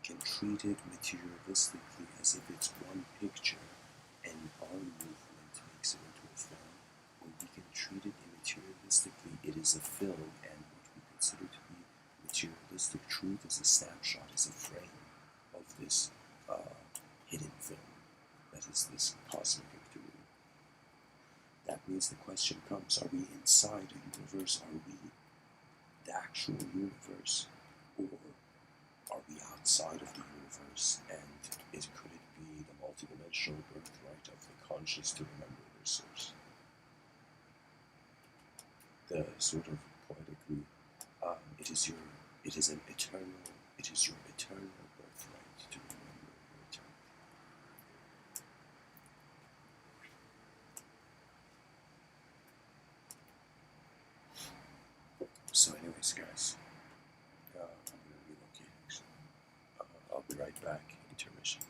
can treat it materialistically as if it's one picture and our movement makes it into a film, or we can treat it immaterialistically. It is a film, and what we consider to be materialistic truth is a snapshot, is a frame of this hidden film that is this cosmic activity. That means the question comes, are we inside a universe? Are we the actual universe? Or are we outside of the universe, and could it be the multidimensional birthright of the conscious to remember their source? The sort of poetically, it is your eternal birthright to remember your eternity. So, anyways, guys, I'm gonna relocate. Actually, I'll be right back. Intermission.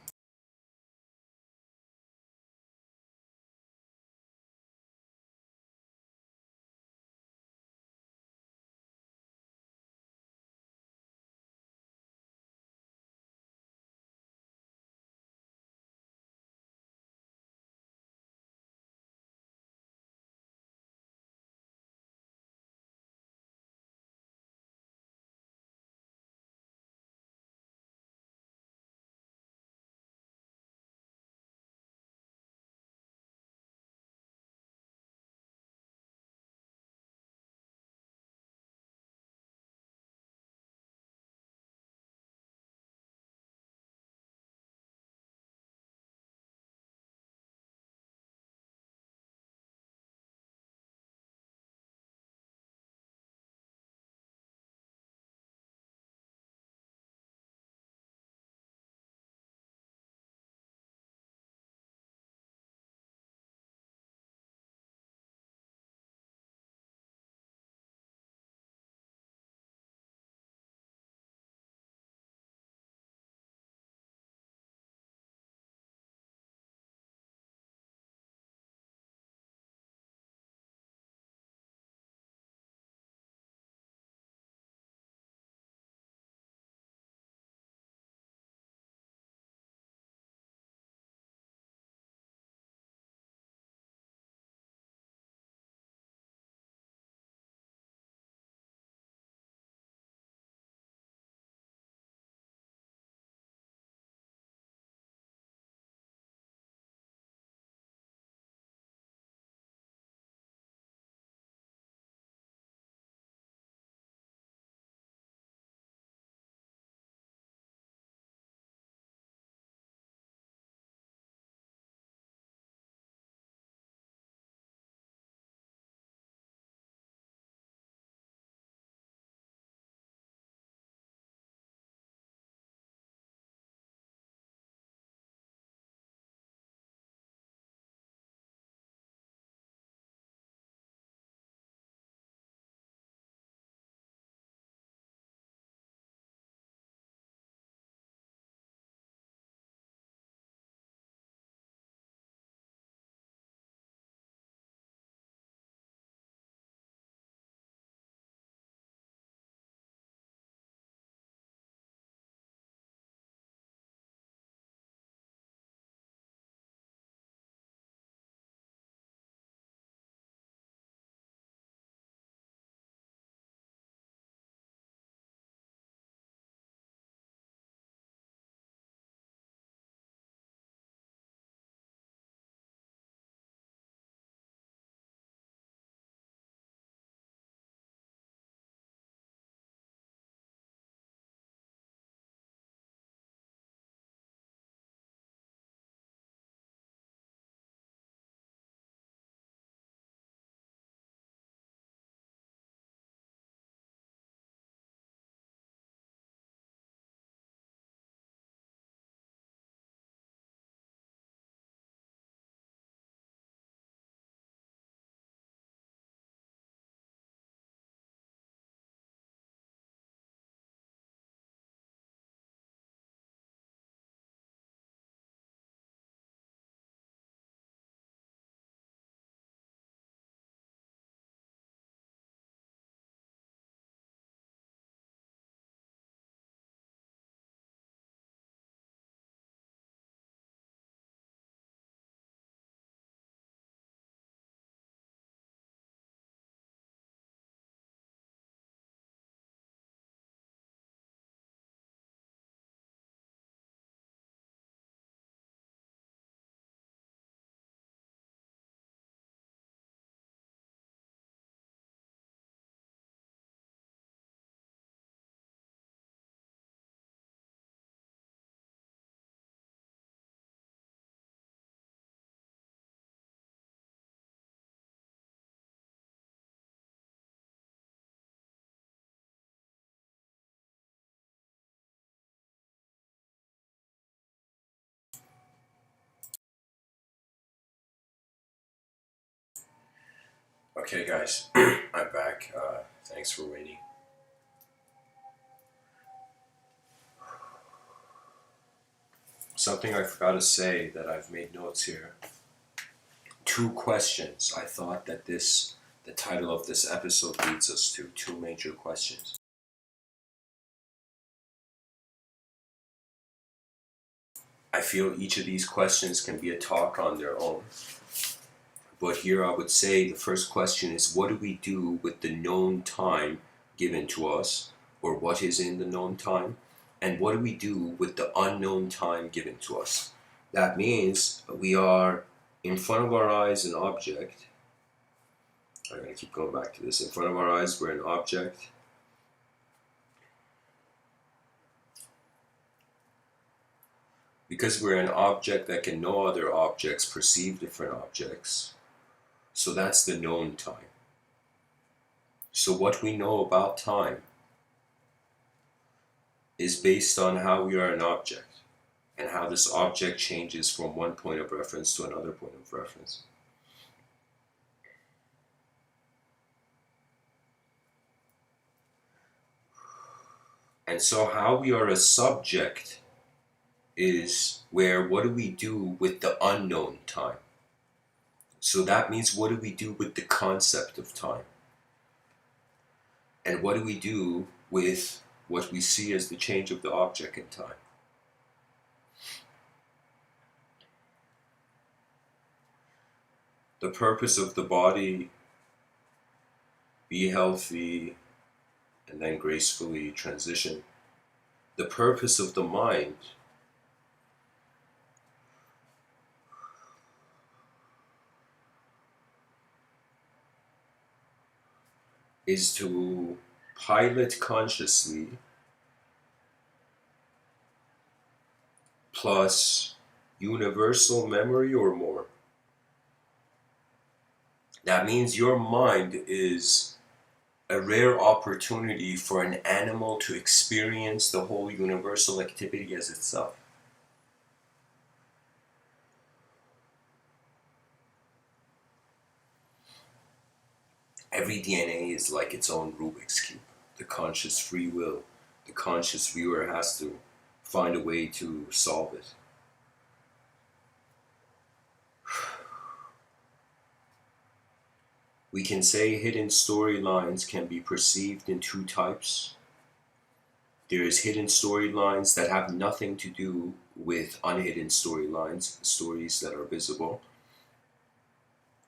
Okay, guys, I'm back. Thanks for waiting. Something I forgot to say that I've made notes here. 2 questions. I thought that the title of this episode leads us to 2 major questions. I feel each of these questions can be a talk on their own. But here I would say the first question is, what do we do with the known time given to us, or what is in the known time? And what do we do with the unknown time given to us? That means we are in front of our eyes an object. I'm going to keep going back to this. In front of our eyes, we're an object. Because we're an object that can know other objects, perceive different objects. So that's the known time. So what we know about time is based on how we are an object and how this object changes from one point of reference to another point of reference. And so how we are a subject is where, what do we do with the unknown time? So that means, what do we do with the concept of time? And what do we do with what we see as the change of the object in time? The purpose of the body, be healthy, and then gracefully transition. The purpose of the mind is to pilot consciously plus universal memory or more. That means your mind is a rare opportunity for an animal to experience the whole universal activity as itself. Every DNA is like its own Rubik's Cube. The conscious free will, the conscious viewer has to find a way to solve it. We can say hidden storylines can be perceived in 2 types. There is hidden storylines that have nothing to do with unhidden storylines, stories that are visible.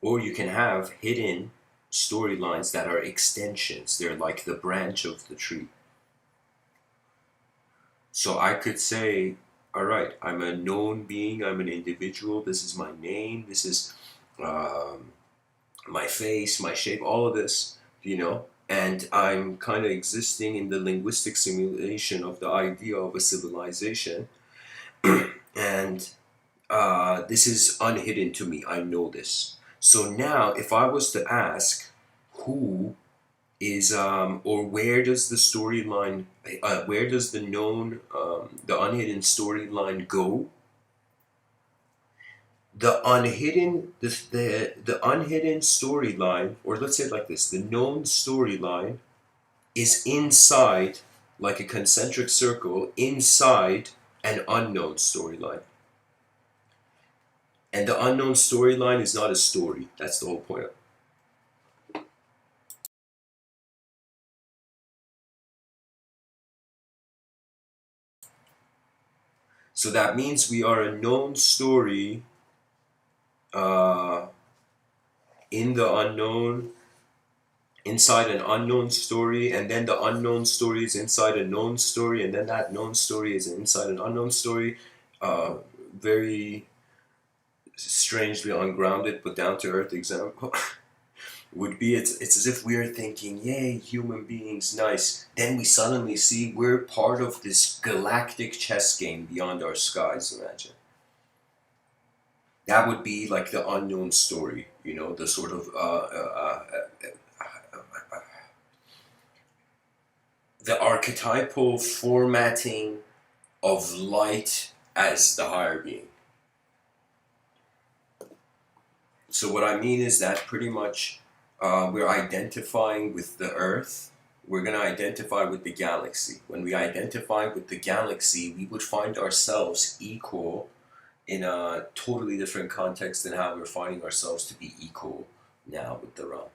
Or you can have hidden storylines that are extensions. They're like the branch of the tree. So I could say, all right, I'm a known being, I'm an individual, this is my name, this is my face, my shape, all of this, and I'm kind of existing in the linguistic simulation of the idea of a civilization. And this is unhidden to me, I know this. So now, if I was to ask who is, or where does the storyline, where does the known, the unhidden storyline go? The unhidden, the unhidden storyline, or let's say it like this, the known storyline is inside, like a concentric circle, inside an unknown storyline. And the unknown storyline is not a story. That's the whole point of it. So that means we are a known story in the unknown, inside an unknown story, and then the unknown story is inside a known story, and then that known story is inside an unknown story. Very strangely ungrounded but down to earth example would be, it's as if we're thinking, yay, human beings, nice. Then we suddenly see we're part of this galactic chess game beyond our skies, imagine. That would be like the unknown story, the sort of the archetypal formatting of light as the higher being. So what I mean is that pretty much We're identifying with the Earth. We're going to identify with the galaxy. When we identify with the galaxy, we would find ourselves equal in a totally different context than how we're finding ourselves to be equal now with the realm.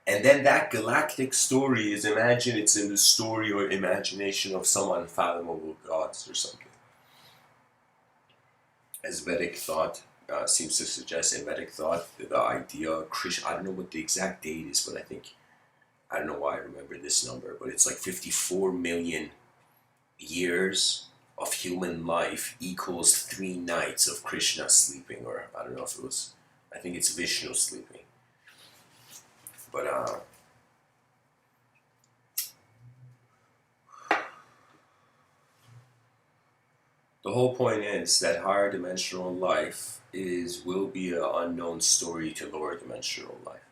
And then that galactic story is, imagine it's in the story or imagination of some unfathomable gods or something. As Vedic thought seems to suggest, in Vedic thought, the idea, Krishna, I don't know what the exact date is, but I don't know why I remember this number, but it's like 54 million years of human life equals 3 nights of Krishna sleeping, or I don't know if it was, I think it's Vishnu sleeping. But the whole point is that higher dimensional life will be an unknown story to lower dimensional life.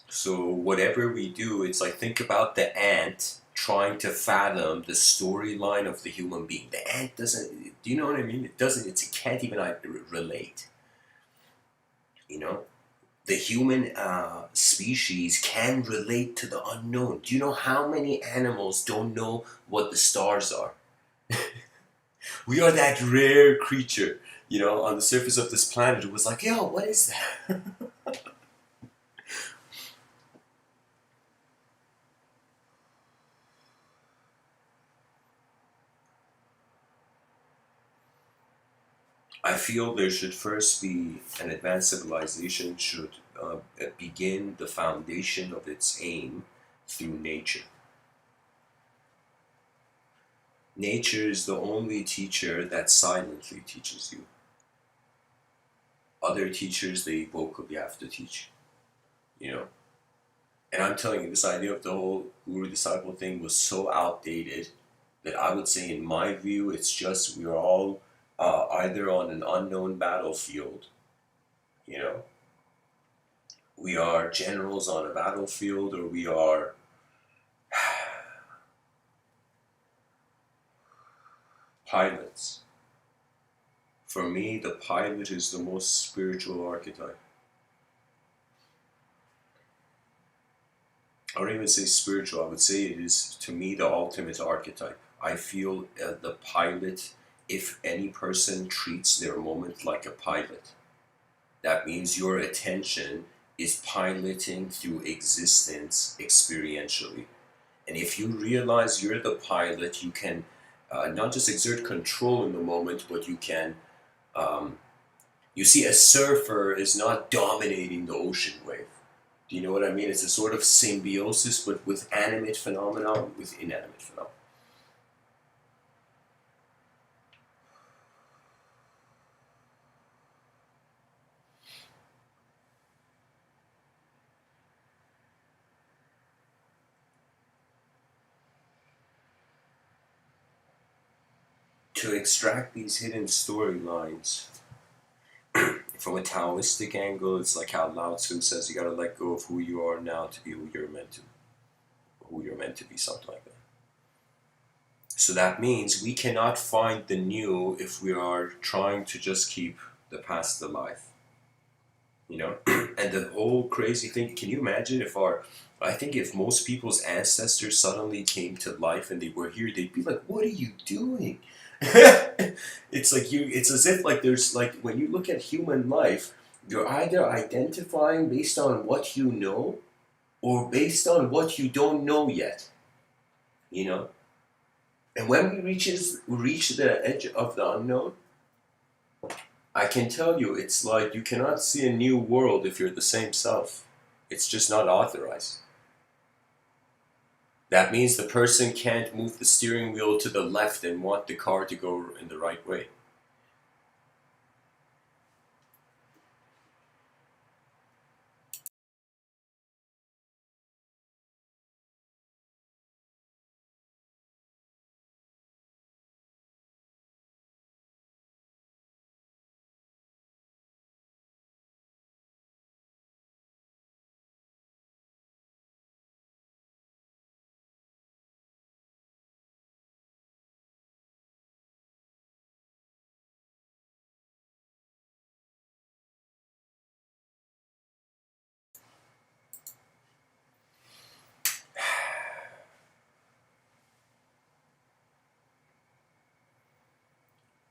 So whatever we do, it's like, think about the ant trying to fathom the storyline of the human being. The ant doesn't, do you know what I mean? It can't even relate. You know? The human species can relate to the unknown. Do you know how many animals don't know what the stars are? We are that rare creature, on the surface of this planet who was like, yo, what is that? I feel there should first be an advanced civilization should begin the foundation of its aim through nature. Nature is the only teacher that silently teaches you. Other teachers, they vocally have to teach, you know. And I'm telling you, this idea of the whole guru disciple thing was so outdated that I would say, in my view, it's just we are all either on an unknown battlefield, you know, we are generals on a battlefield, or we are pilots. For me, the pilot is the most spiritual archetype. I don't even say spiritual, I would say it is, to me, the ultimate archetype. I feel the pilot, if any person treats their moment like a pilot, that means your attention is piloting through existence experientially. And if you realize you're the pilot, you can not just exert control in the moment, but you can, you see, a surfer is not dominating the ocean wave. Do you know what I mean? It's a sort of symbiosis, but with animate phenomena, with inanimate phenomena. To extract these hidden storylines from a Taoistic angle, it's like how Lao Tzu says you gotta let go of who you are now to be who you're meant to be, something like that. So that means we cannot find the new if we are trying to just keep the past alive. And the whole crazy thing, can you imagine I think if most people's ancestors suddenly came to life and they were here, they'd be like, what are you doing? It's as if, like, there's, like, when you look at human life, you're either identifying based on what you know or based on what you don't know yet, you know? And when we reach the edge of the unknown, I can tell you, it's like you cannot see a new world if you're the same self. It's just not authorized. That means the person can't move the steering wheel to the left and want the car to go in the right way.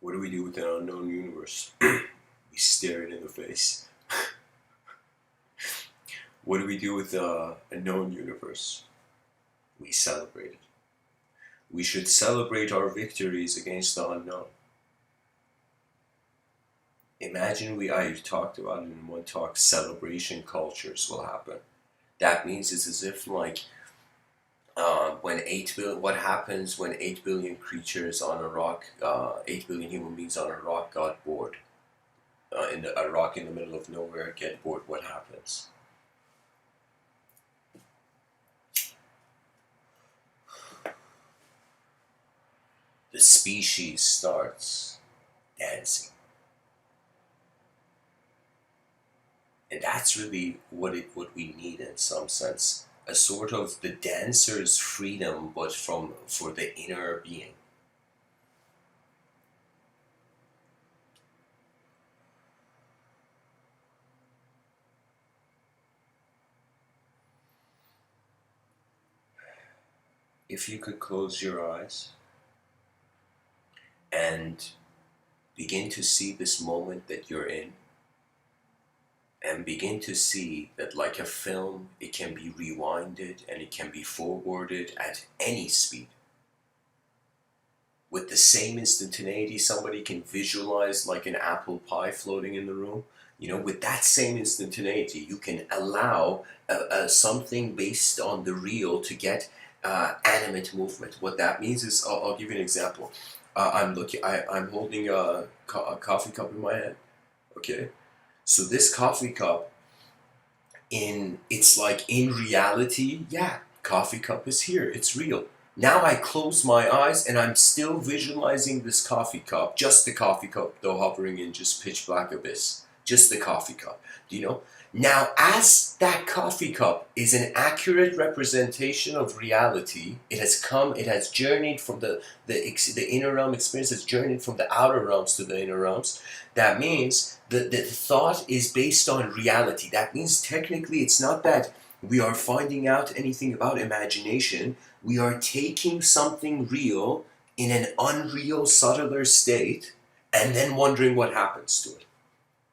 What do we do with an unknown universe? We stare it in the face. What do we do with a known universe? We celebrate it. We should celebrate our victories against the unknown. Imagine I talked about it in one talk, celebration cultures will happen. That means it's as if like when 8 billion, what happens when 8 billion creatures on a rock, 8 billion human beings on a rock got bored? A rock in the middle of nowhere get bored, what happens? The species starts dancing. And that's really what we need in some sense. A sort of the dancer's freedom, but for the inner being. If you could close your eyes and begin to see this moment that you're in, and begin to see that, like a film, it can be rewinded and it can be forwarded at any speed. With the same instantaneity, somebody can visualize like an apple pie floating in the room. With that same instantaneity, you can allow something based on the real to get animate movement. What that means is, I'll give you an example. I'm holding a coffee cup in my hand. Okay, so this coffee cup, it's like in reality, yeah, coffee cup is here. It's real. Now I close my eyes and I'm still visualizing this coffee cup, just the coffee cup, though hovering in just pitch black abyss. Just the coffee cup. Do you know? Now, as that coffee cup is an accurate representation of reality, it has journeyed from the inner realm experience, has journeyed from the outer realms to the inner realms. That means the thought is based on reality. That means technically it's not that we are finding out anything about imagination. We are taking something real in an unreal, subtler state and then wondering what happens to it.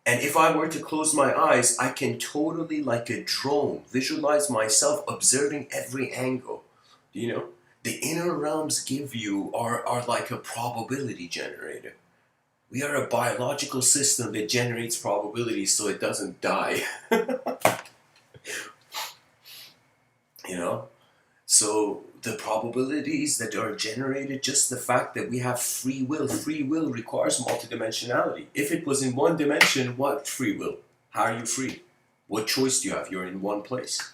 And if I were to close my eyes, I can totally, like a drone, visualize myself observing every angle. The inner realms are like a probability generator. We are a biological system that generates probabilities so it doesn't die. you know? So the probabilities that are generated, just the fact that we have free will requires multidimensionality. If it was in one dimension, what free will? How are you free? What choice do you have? You're in one place.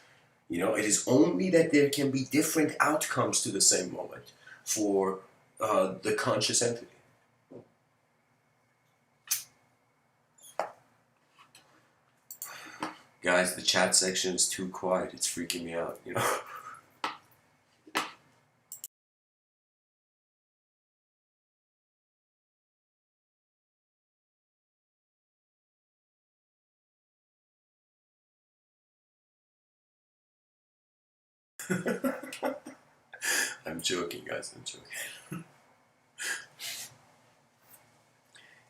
It is only that there can be different outcomes to the same moment for the conscious entity. Guys, the chat section is too quiet. It's freaking me out, I'm joking, guys. I'm joking.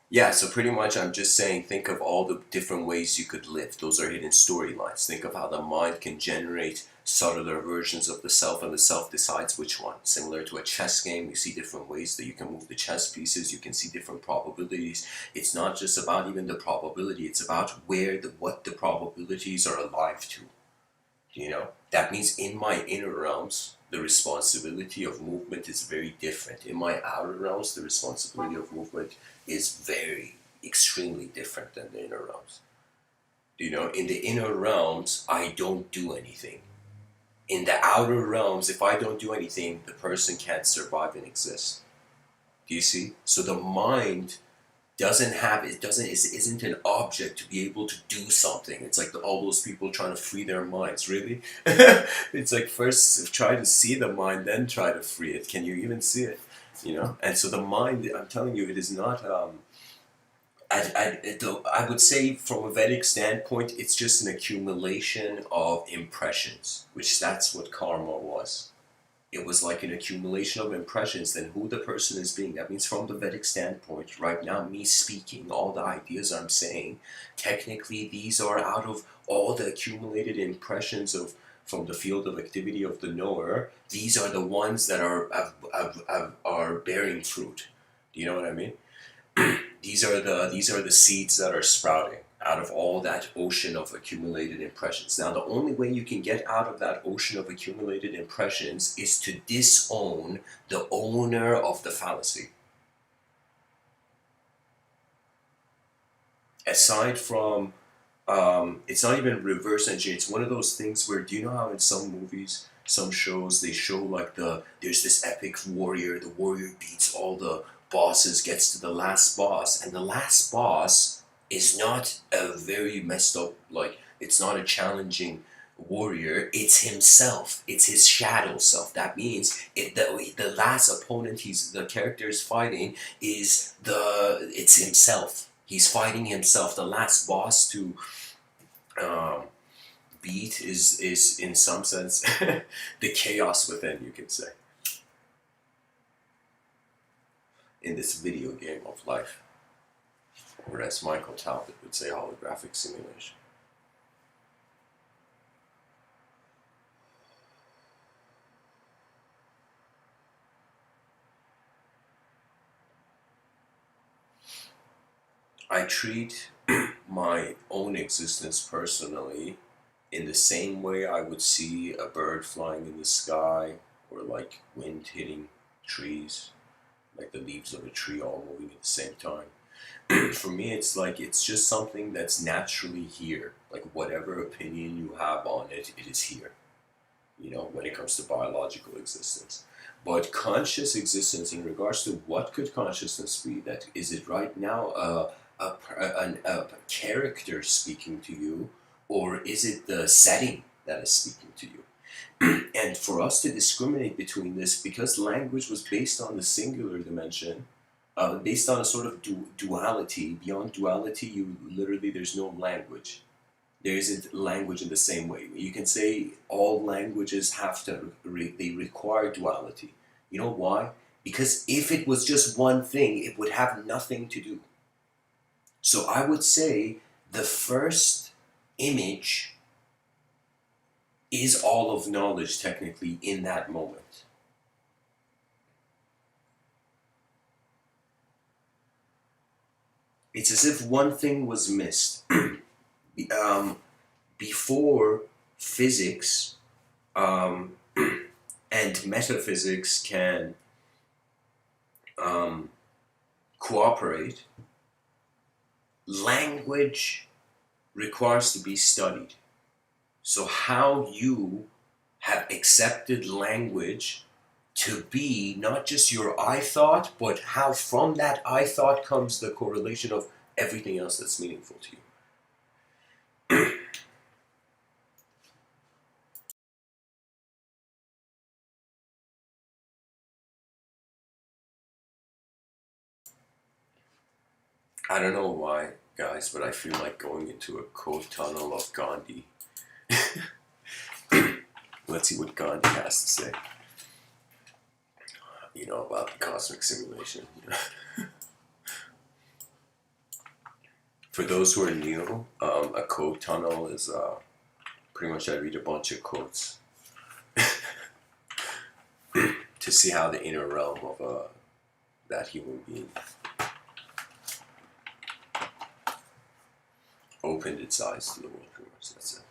Yeah, so pretty much I'm just saying, think of all the different ways you could live. Those are hidden storylines. Think of how the mind can generate subtler versions of the self, and the self decides which one. Similar to a chess game, you see different ways that you can move the chess pieces. You can see different probabilities. It's not just about even the probability. It's about what the probabilities are alive to. That means in my inner realms, the responsibility of movement is very different. In my outer realms, the responsibility of movement is very, extremely different than the inner realms. In the inner realms, I don't do anything. In the outer realms, if I don't do anything, the person can't survive and exist. Do you see? So the mind isn't an object to be able to do something. It's like all those people trying to free their minds. Really? It's like first try to see the mind, then try to free it. Can you even see it? And so the mind, I'm telling you, it is not I would say from a Vedic standpoint, it's just an accumulation of impressions, which that's what karma was. It was like an accumulation of impressions, then who the person is being. That means from the Vedic standpoint, right now, me speaking, all the ideas I'm saying, technically these are out of all the accumulated impressions of from the field of activity of the knower. These are the ones that are bearing fruit. Do you know what I mean? These are the seeds that are sprouting out of all that ocean of accumulated impressions. Now, the only way you can get out of that ocean of accumulated impressions is to disown the owner of the fallacy. Aside from, it's not even reverse engineering. It's one of those things where, do you know how in some movies, some shows, they show like there's this epic warrior, the warrior beats all the bosses, gets to the last boss, and the last boss is not a very messed up, like, it's not a challenging warrior, it's himself, it's his shadow self. That means the last opponent the character is fighting it's himself. He's fighting himself. The last boss to um, beat is in some sense the chaos within, you could say, in this video game of life, or as Michael Talbot would say, holographic simulation. I treat my own existence personally in the same way I would see a bird flying in the sky, or like wind hitting trees, like the leaves of a tree all moving at the same time. For me, it's like it's just something that's naturally here. Like whatever opinion you have on it, it is here. You know, when it comes to biological existence. But conscious existence, in regards to what could consciousness be, that is it right now a character speaking to you, or is it the setting that is speaking to you? And for us to discriminate between this, because language was based on the singular dimension, based on a sort of duality. Beyond duality, there's no language. There isn't language in the same way. You can say all languages they require duality. You know why? Because if it was just one thing, it would have nothing to do. So I would say the first image is all of knowledge, technically, in that moment. It's as if one thing was missed. Before physics and metaphysics can cooperate, language requires to be studied. So how you have accepted language to be not just your I thought, but how from that I thought comes the correlation of everything else that's meaningful to you. I don't know why, guys, but I feel like going into a cold tunnel of Gandhi. Let's see what Gandhi has to say. You know, about the cosmic simulation. For those who are new, a code tunnel is pretty much I read a bunch of quotes to see how the inner realm of that human being opened its eyes to the world. Pretty much, that's it.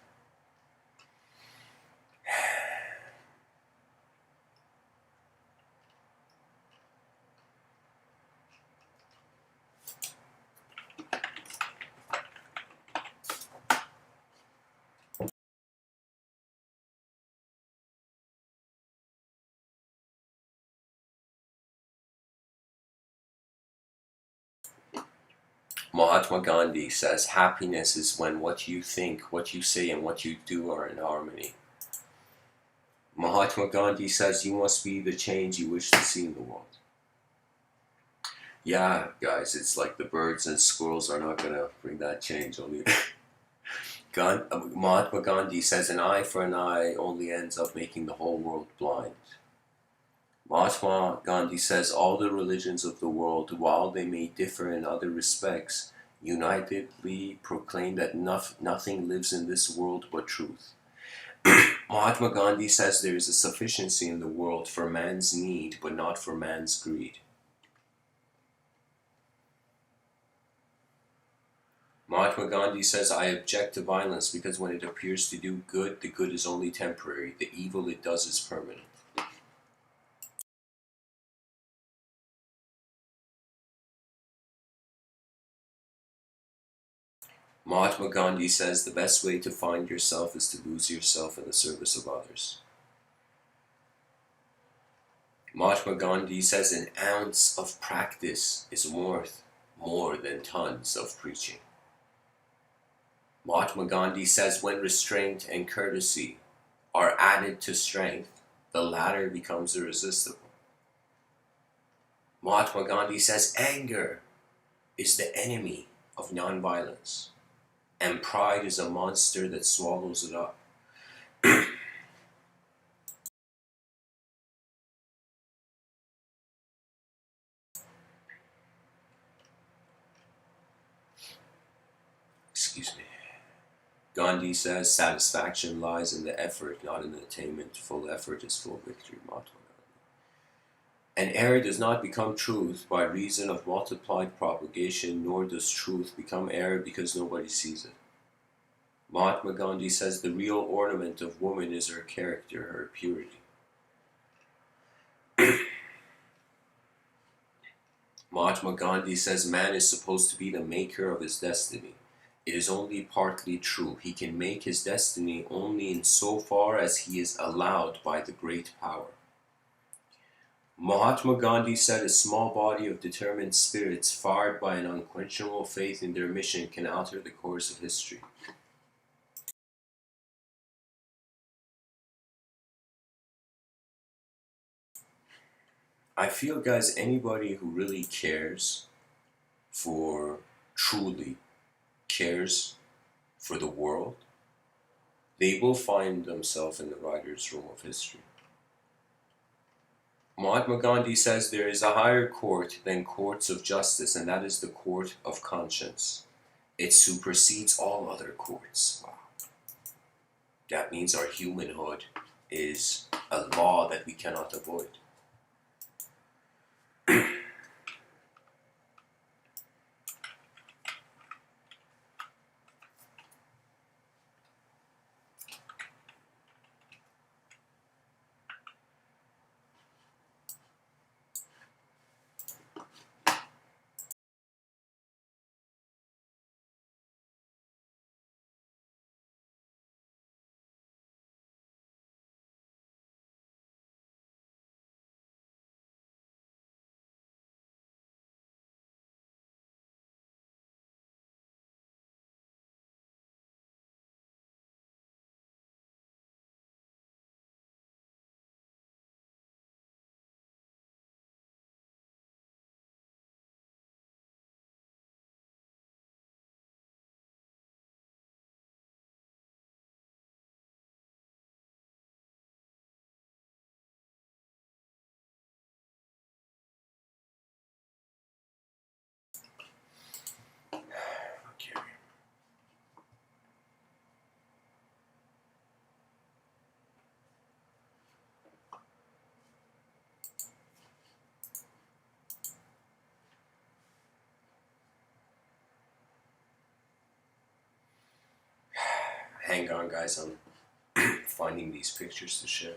Mahatma Gandhi says happiness is when what you think, what you say, and what you do are in harmony. Mahatma Gandhi says you must be the change you wish to see in the world. Yeah, guys, it's like the birds and squirrels are not going to bring that change. Only Mahatma Gandhi says an eye for an eye only ends up making the whole world blind. Mahatma Gandhi says all the religions of the world, while they may differ in other respects, unitedly proclaim that nothing lives in this world but truth. Mahatma Gandhi says there is a sufficiency in the world for man's need, but not for man's greed. Mahatma Gandhi says, I object to violence because when it appears to do good, the good is only temporary. The evil it does is permanent. Mahatma Gandhi says the best way to find yourself is to lose yourself in the service of others. Mahatma Gandhi says an ounce of practice is worth more than tons of preaching. Mahatma Gandhi says when restraint and courtesy are added to strength, the latter becomes irresistible. Mahatma Gandhi says anger is the enemy of nonviolence, and pride is a monster that swallows it up. Excuse me. Gandhi says satisfaction lies in the effort, not in the attainment. Full effort is full victory. Mahatma Gandhi. An error does not become truth by reason of multiplied propagation, nor does truth become error because nobody sees it. Mahatma Gandhi says the real ornament of woman is her character, her purity. Mahatma Gandhi says man is supposed to be the maker of his destiny. It is only partly true. He can make his destiny only in so far as he is allowed by the great power. Mahatma Gandhi said a small body of determined spirits fired by an unquenchable faith in their mission can alter the course of history. I feel, guys, anybody who really cares truly cares for the world, they will find themselves in the writer's room of history. Mahatma Gandhi says there is a higher court than courts of justice, and that is the court of conscience. It supersedes all other courts. Wow. That means our humanhood is a law that we cannot avoid. Okay. Hang on, guys, I'm finding these pictures to share.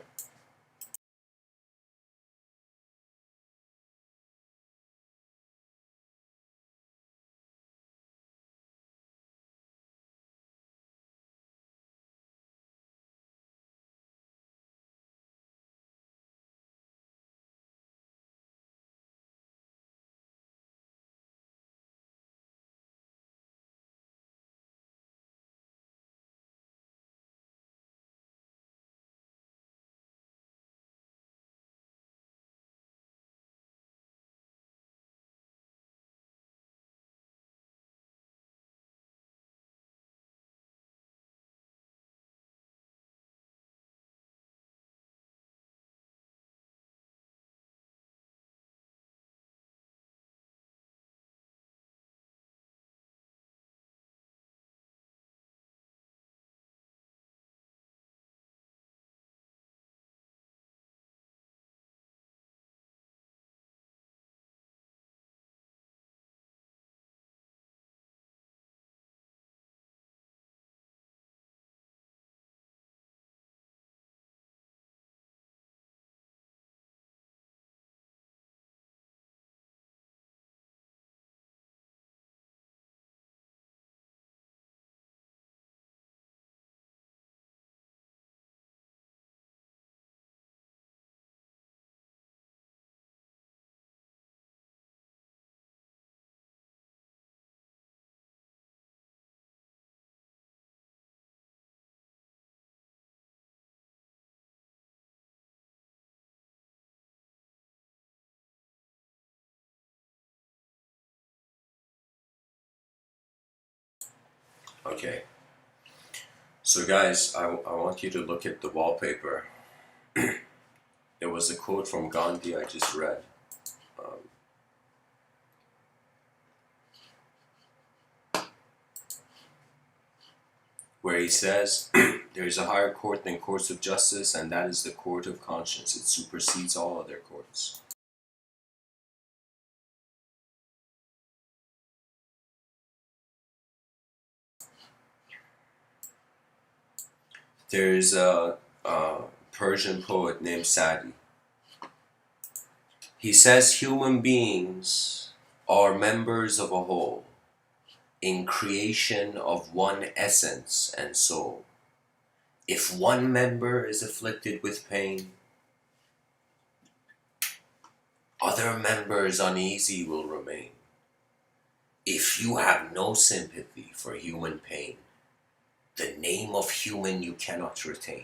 Okay. So guys, I want you to look at the wallpaper. There was a quote from Gandhi I just read. Um, where he says, there is a higher court than courts of justice, and that is the court of conscience. It supersedes all other courts. There's a Persian poet named Sadi. He says human beings are members of a whole, in creation of one essence and soul. If one member is afflicted with pain, other members uneasy will remain. If you have no sympathy for human pain, the name of human you cannot retain.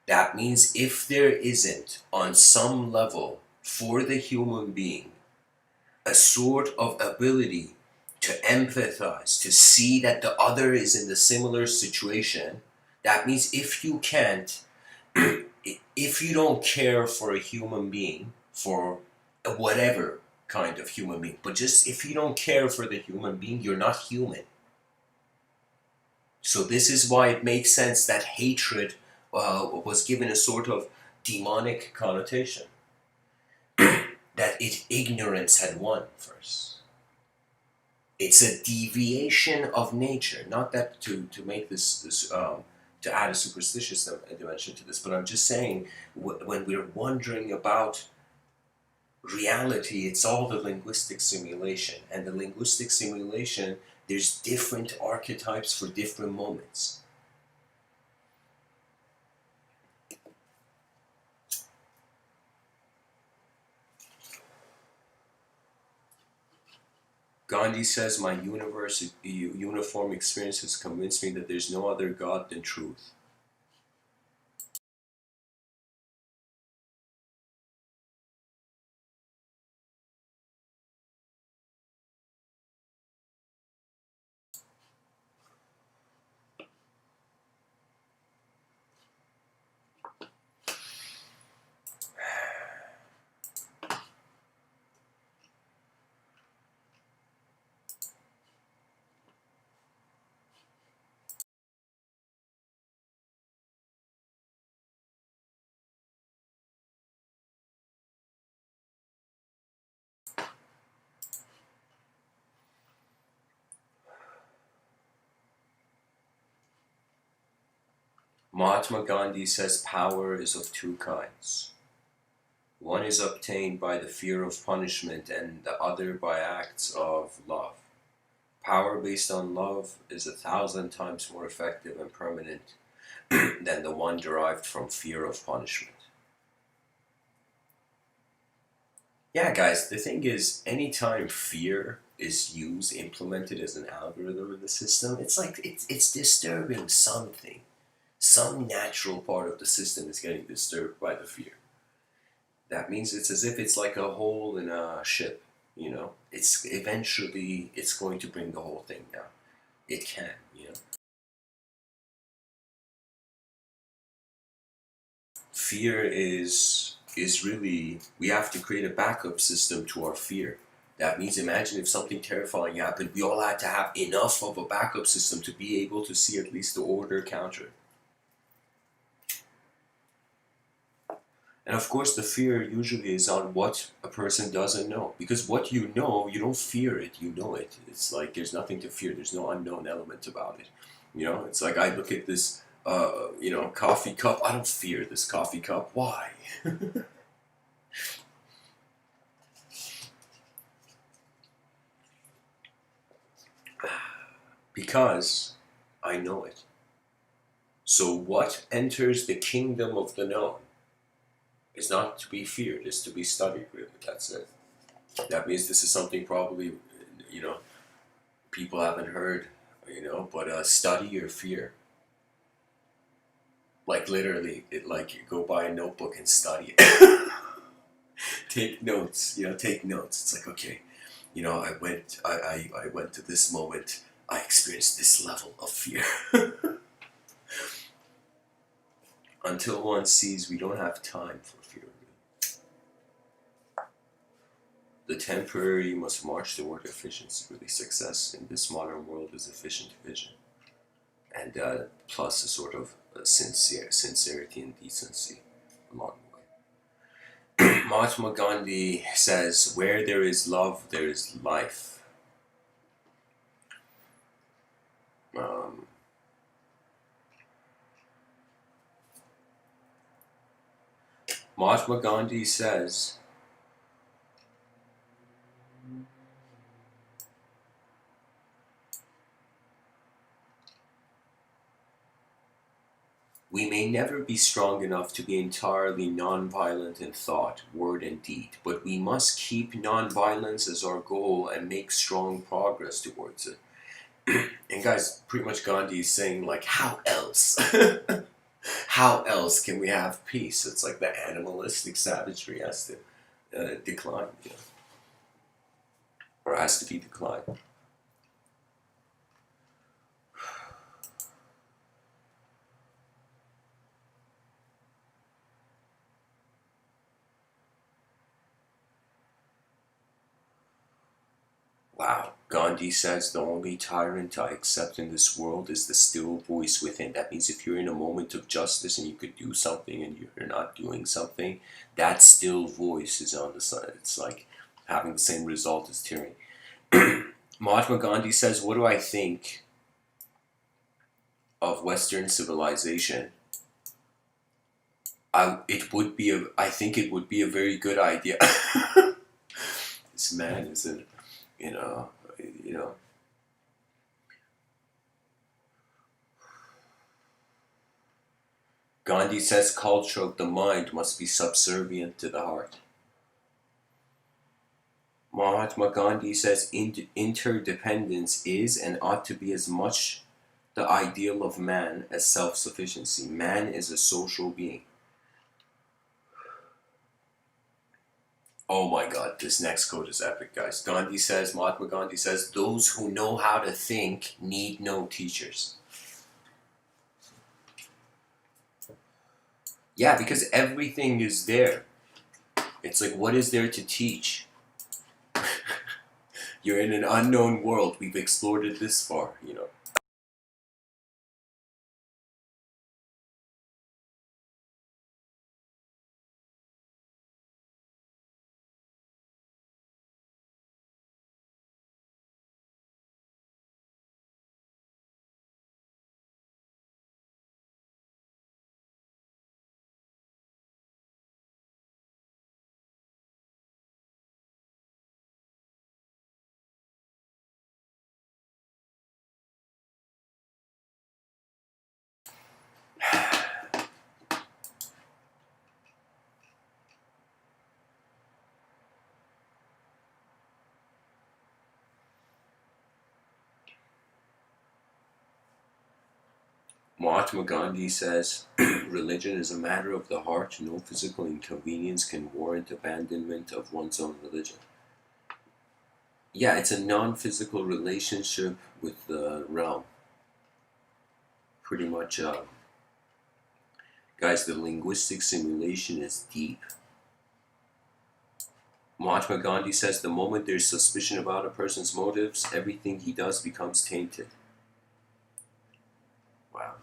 That means if there isn't, on some level, for the human being, a sort of ability to empathize, to see that the other is in the similar situation, that means if you can't, if you don't care for a human being, for whatever kind of human being, but just if you don't care for the human being, you're not human. So this is why it makes sense that hatred was given a sort of demonic connotation. That ignorance had won first. It's a deviation of nature. Not that to make this to add a superstitious dimension to this, but I'm just saying when we're wondering about reality, it's all the linguistic simulation, and the linguistic simulation, there's different archetypes for different moments. Gandhi says, my uniform experience has convinced me that there's no other God than truth. Mahatma Gandhi says power is of two kinds. One is obtained by the fear of punishment, and the other by acts of love. Power based on love is 1,000 times more effective and permanent than the one derived from fear of punishment. Yeah, guys, the thing is, anytime fear is used, implemented as an algorithm in the system, it's like it's disturbing something. Some natural part of the system is getting disturbed by the fear. That means it's as if it's like a hole in a ship, you know? It's eventually, it's going to bring the whole thing down. It can, you know? Fear is really, we have to create a backup system to our fear. That means imagine if something terrifying happened, we all had to have enough of a backup system to be able to see at least the order counter. And of course, the fear usually is on what a person doesn't know. Because what you know, you don't fear it, you know it. It's like there's nothing to fear, there's no unknown element about it. You know, it's like I look at this, coffee cup. I don't fear this coffee cup. Why? Because I know it. So what enters the kingdom of the known is not to be feared, it's to be studied, really. That's it. That means this is something probably, people haven't heard, but study your fear. Like literally, you go buy a notebook and study it. Take notes, take notes. It's like, okay, I went to this moment. I experienced this level of fear. Until one sees we don't have time for fear. The temporary must march toward efficiency. Really, success in this modern world is efficient vision, and plus a sort of sincerity and decency along the way. Mahatma Gandhi says, "Where there is love, there is life." Um, Mahatma Gandhi says, "We may never be strong enough to be entirely nonviolent in thought, word, and deed, but we must keep nonviolence as our goal and make strong progress towards it." And guys, pretty much Gandhi is saying, like, how else? How else can we have peace? It's like the animalistic savagery has to decline, or has to be declined. Wow. Gandhi says the only tyrant I accept in this world is the still voice within. That means if you're in a moment of justice and you could do something and you're not doing something, that still voice is on the side. It's like having the same result as tyranny. Mahatma Gandhi says, "What do I think of Western civilization? I think it would be a very good idea." This man is in, you know, you know. Gandhi says culture of the mind must be subservient to the heart. Mahatma Gandhi says interdependence is and ought to be as much the ideal of man as self-sufficiency. Man is a social being. Oh my god, this next quote is epic, guys. Mahatma Gandhi says, "Those who know how to think need no teachers." Yeah, because everything is there. It's like, what is there to teach? You're in an unknown world. We've explored it this far. Mahatma Gandhi says, "Religion is a matter of the heart. No physical inconvenience can warrant abandonment of one's own religion." Yeah, it's a non-physical relationship with the realm. Pretty much, guys, the linguistic simulation is deep. Mahatma Gandhi says the moment there's suspicion about a person's motives, everything he does becomes tainted. Wow.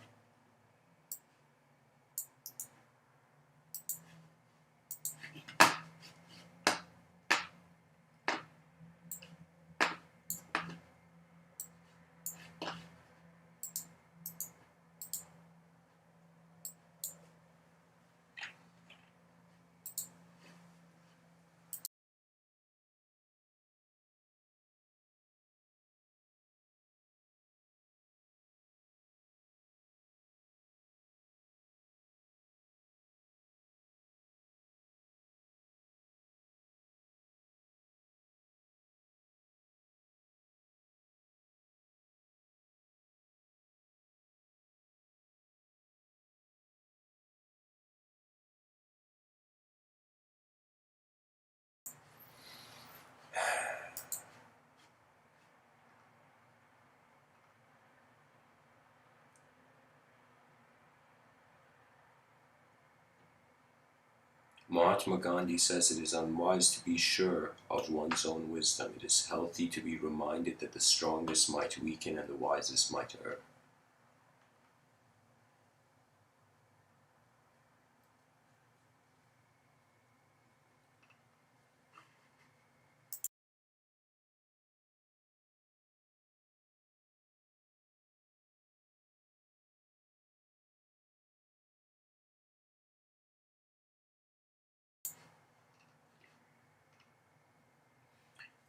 Mahatma Gandhi says it is unwise to be sure of one's own wisdom. It is healthy to be reminded that the strongest might weaken and the wisest might err.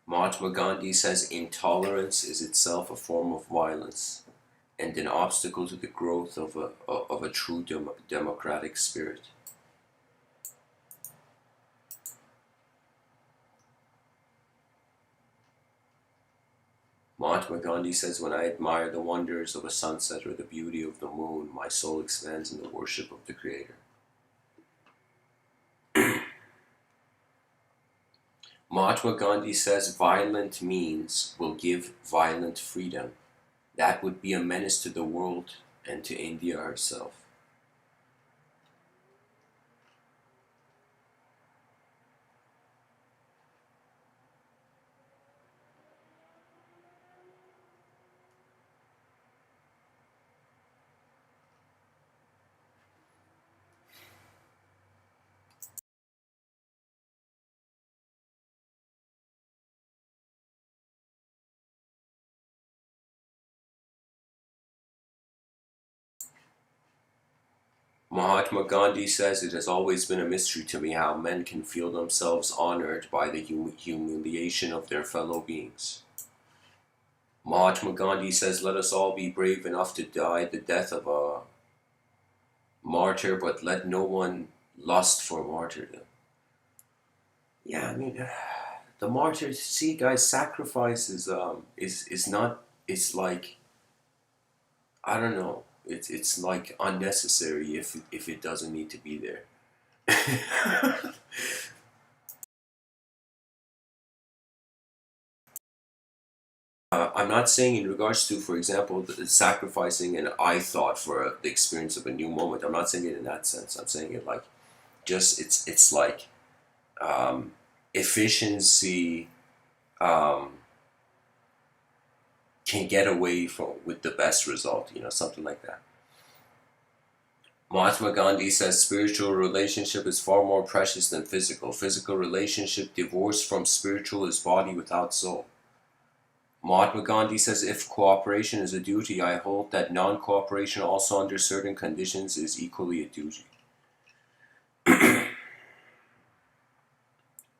Mahatma Gandhi says intolerance is itself a form of violence and an obstacle to the growth of a true democratic spirit. Mahatma Gandhi says, when I admire the wonders of a sunset or the beauty of the moon, my soul expands in the worship of the Creator. Mahatma Gandhi says, violent means will give violent freedom. That would be a menace to the world and to India herself. Mahatma Gandhi says, it has always been a mystery to me how men can feel themselves honored by the humiliation of their fellow beings. Mahatma Gandhi says, let us all be brave enough to die the death of a martyr, but let no one lust for martyrdom. Yeah, I mean, the martyr. See, guys, sacrifice is not. It's like, I don't know. It's like unnecessary if it doesn't need to be there. I'm not saying in regards to, for example, sacrificing an I thought for the experience of a new moment. I'm not saying it in that sense. I'm saying it like just it's like um, efficiency um, can get away from with the best result. Something like that. Mahatma Gandhi says spiritual relationship is far more precious than physical. Physical relationship divorced from spiritual is body without soul. Mahatma Gandhi says if cooperation is a duty, I hold that non-cooperation also under certain conditions is equally a duty.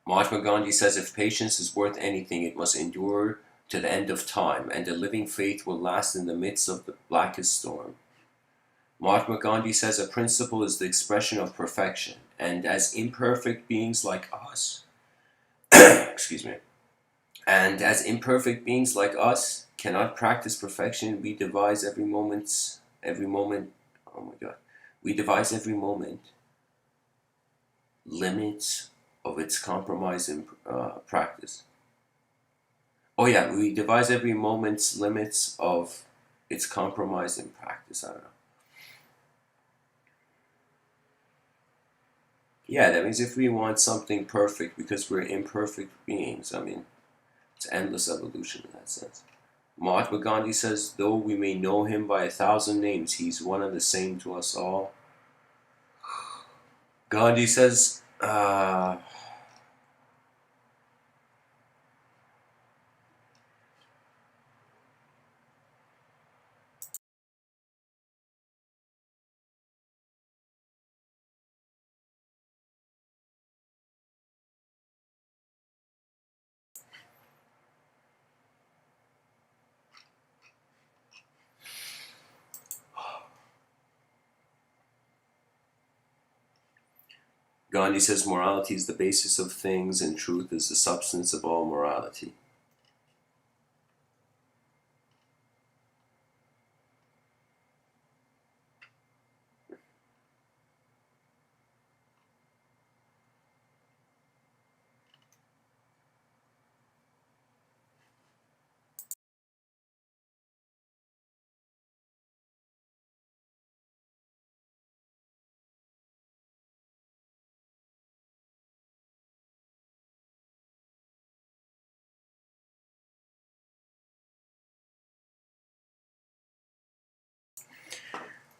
Mahatma Gandhi says if patience is worth anything, it must endure to the end of time, and a living faith will last in the midst of the blackest storm. Mahatma Gandhi says a principle is the expression of perfection, and as imperfect beings like us, excuse me, and as imperfect beings like us cannot practice perfection, every moment, oh my God, we devise every moment limits of its compromise in practice. Oh yeah, we devise every moment's limits of its compromise in practice. I don't know. Yeah, that means if we want something perfect because we're imperfect beings, I mean, it's endless evolution in that sense. Mahatma Gandhi says, though we may know him by 1,000 names, he's one and the same to us all. Gandhi says, morality is the basis of things and truth is the substance of all morality.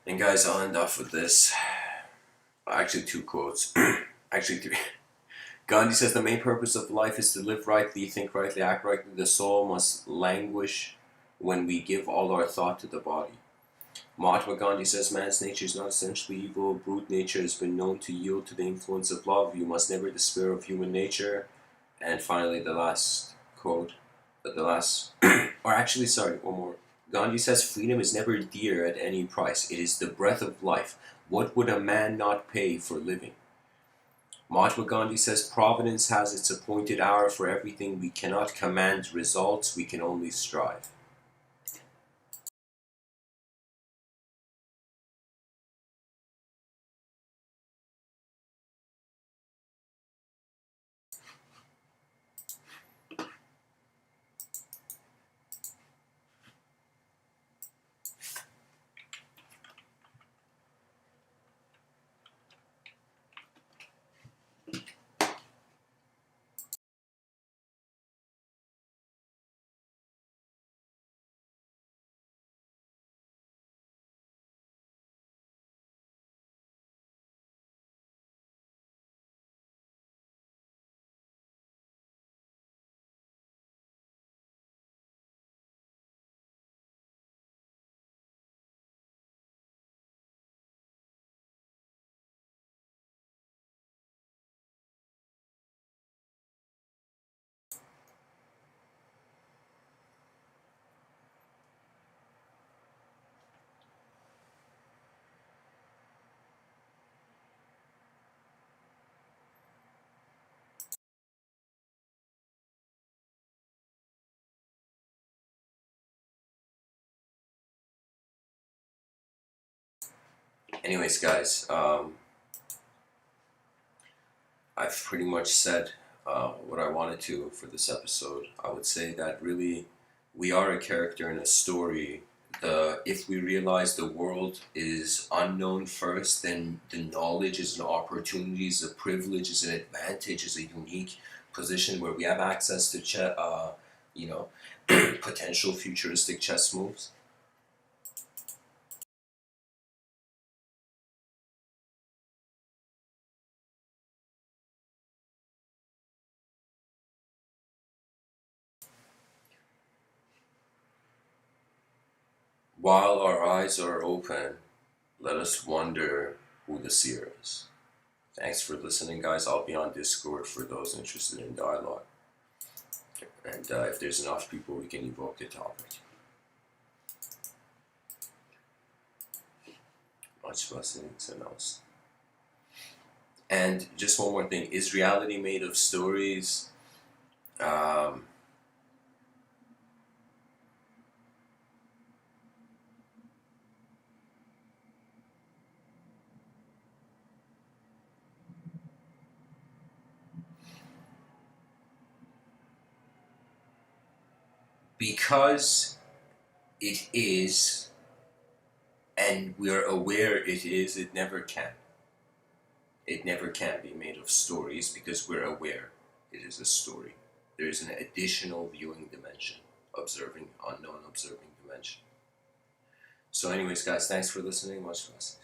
And guys, I'll end off with this. Actually, two quotes. Actually, three. Gandhi says the main purpose of life is to live rightly, think rightly, act rightly. The soul must languish when we give all our thought to the body. Mahatma Gandhi says man's nature is not essentially evil. Brute nature has been known to yield to the influence of love. You must never despair of human nature. And finally, the last quote, the last, or actually, sorry, one more. Gandhi says freedom is never dear at any price. It is the breath of life. What would a man not pay for living? Mahatma Gandhi says providence has its appointed hour for everything. We cannot command results, we can only strive. Anyways, guys, I've pretty much said what I wanted to for this episode. I would say that really we are a character in a story. If we realize the world is unknown first, then the knowledge is an opportunity, is a privilege, is an advantage, is a unique position where we have access to you know, potential futuristic chess moves. While our eyes are open, let us wonder who the seer is. Thanks for listening, guys. I'll be on Discord for those interested in dialogue. And if there's enough people, we can evoke a topic. Much blessings and else. And just one more thing: is reality made of stories? Um, because it is, and we're aware it is. It never can. It never can be made of stories because we're aware it is a story. There is an additional viewing dimension, observing unknown observing dimension. So, anyways, guys, thanks for listening. Much blessings.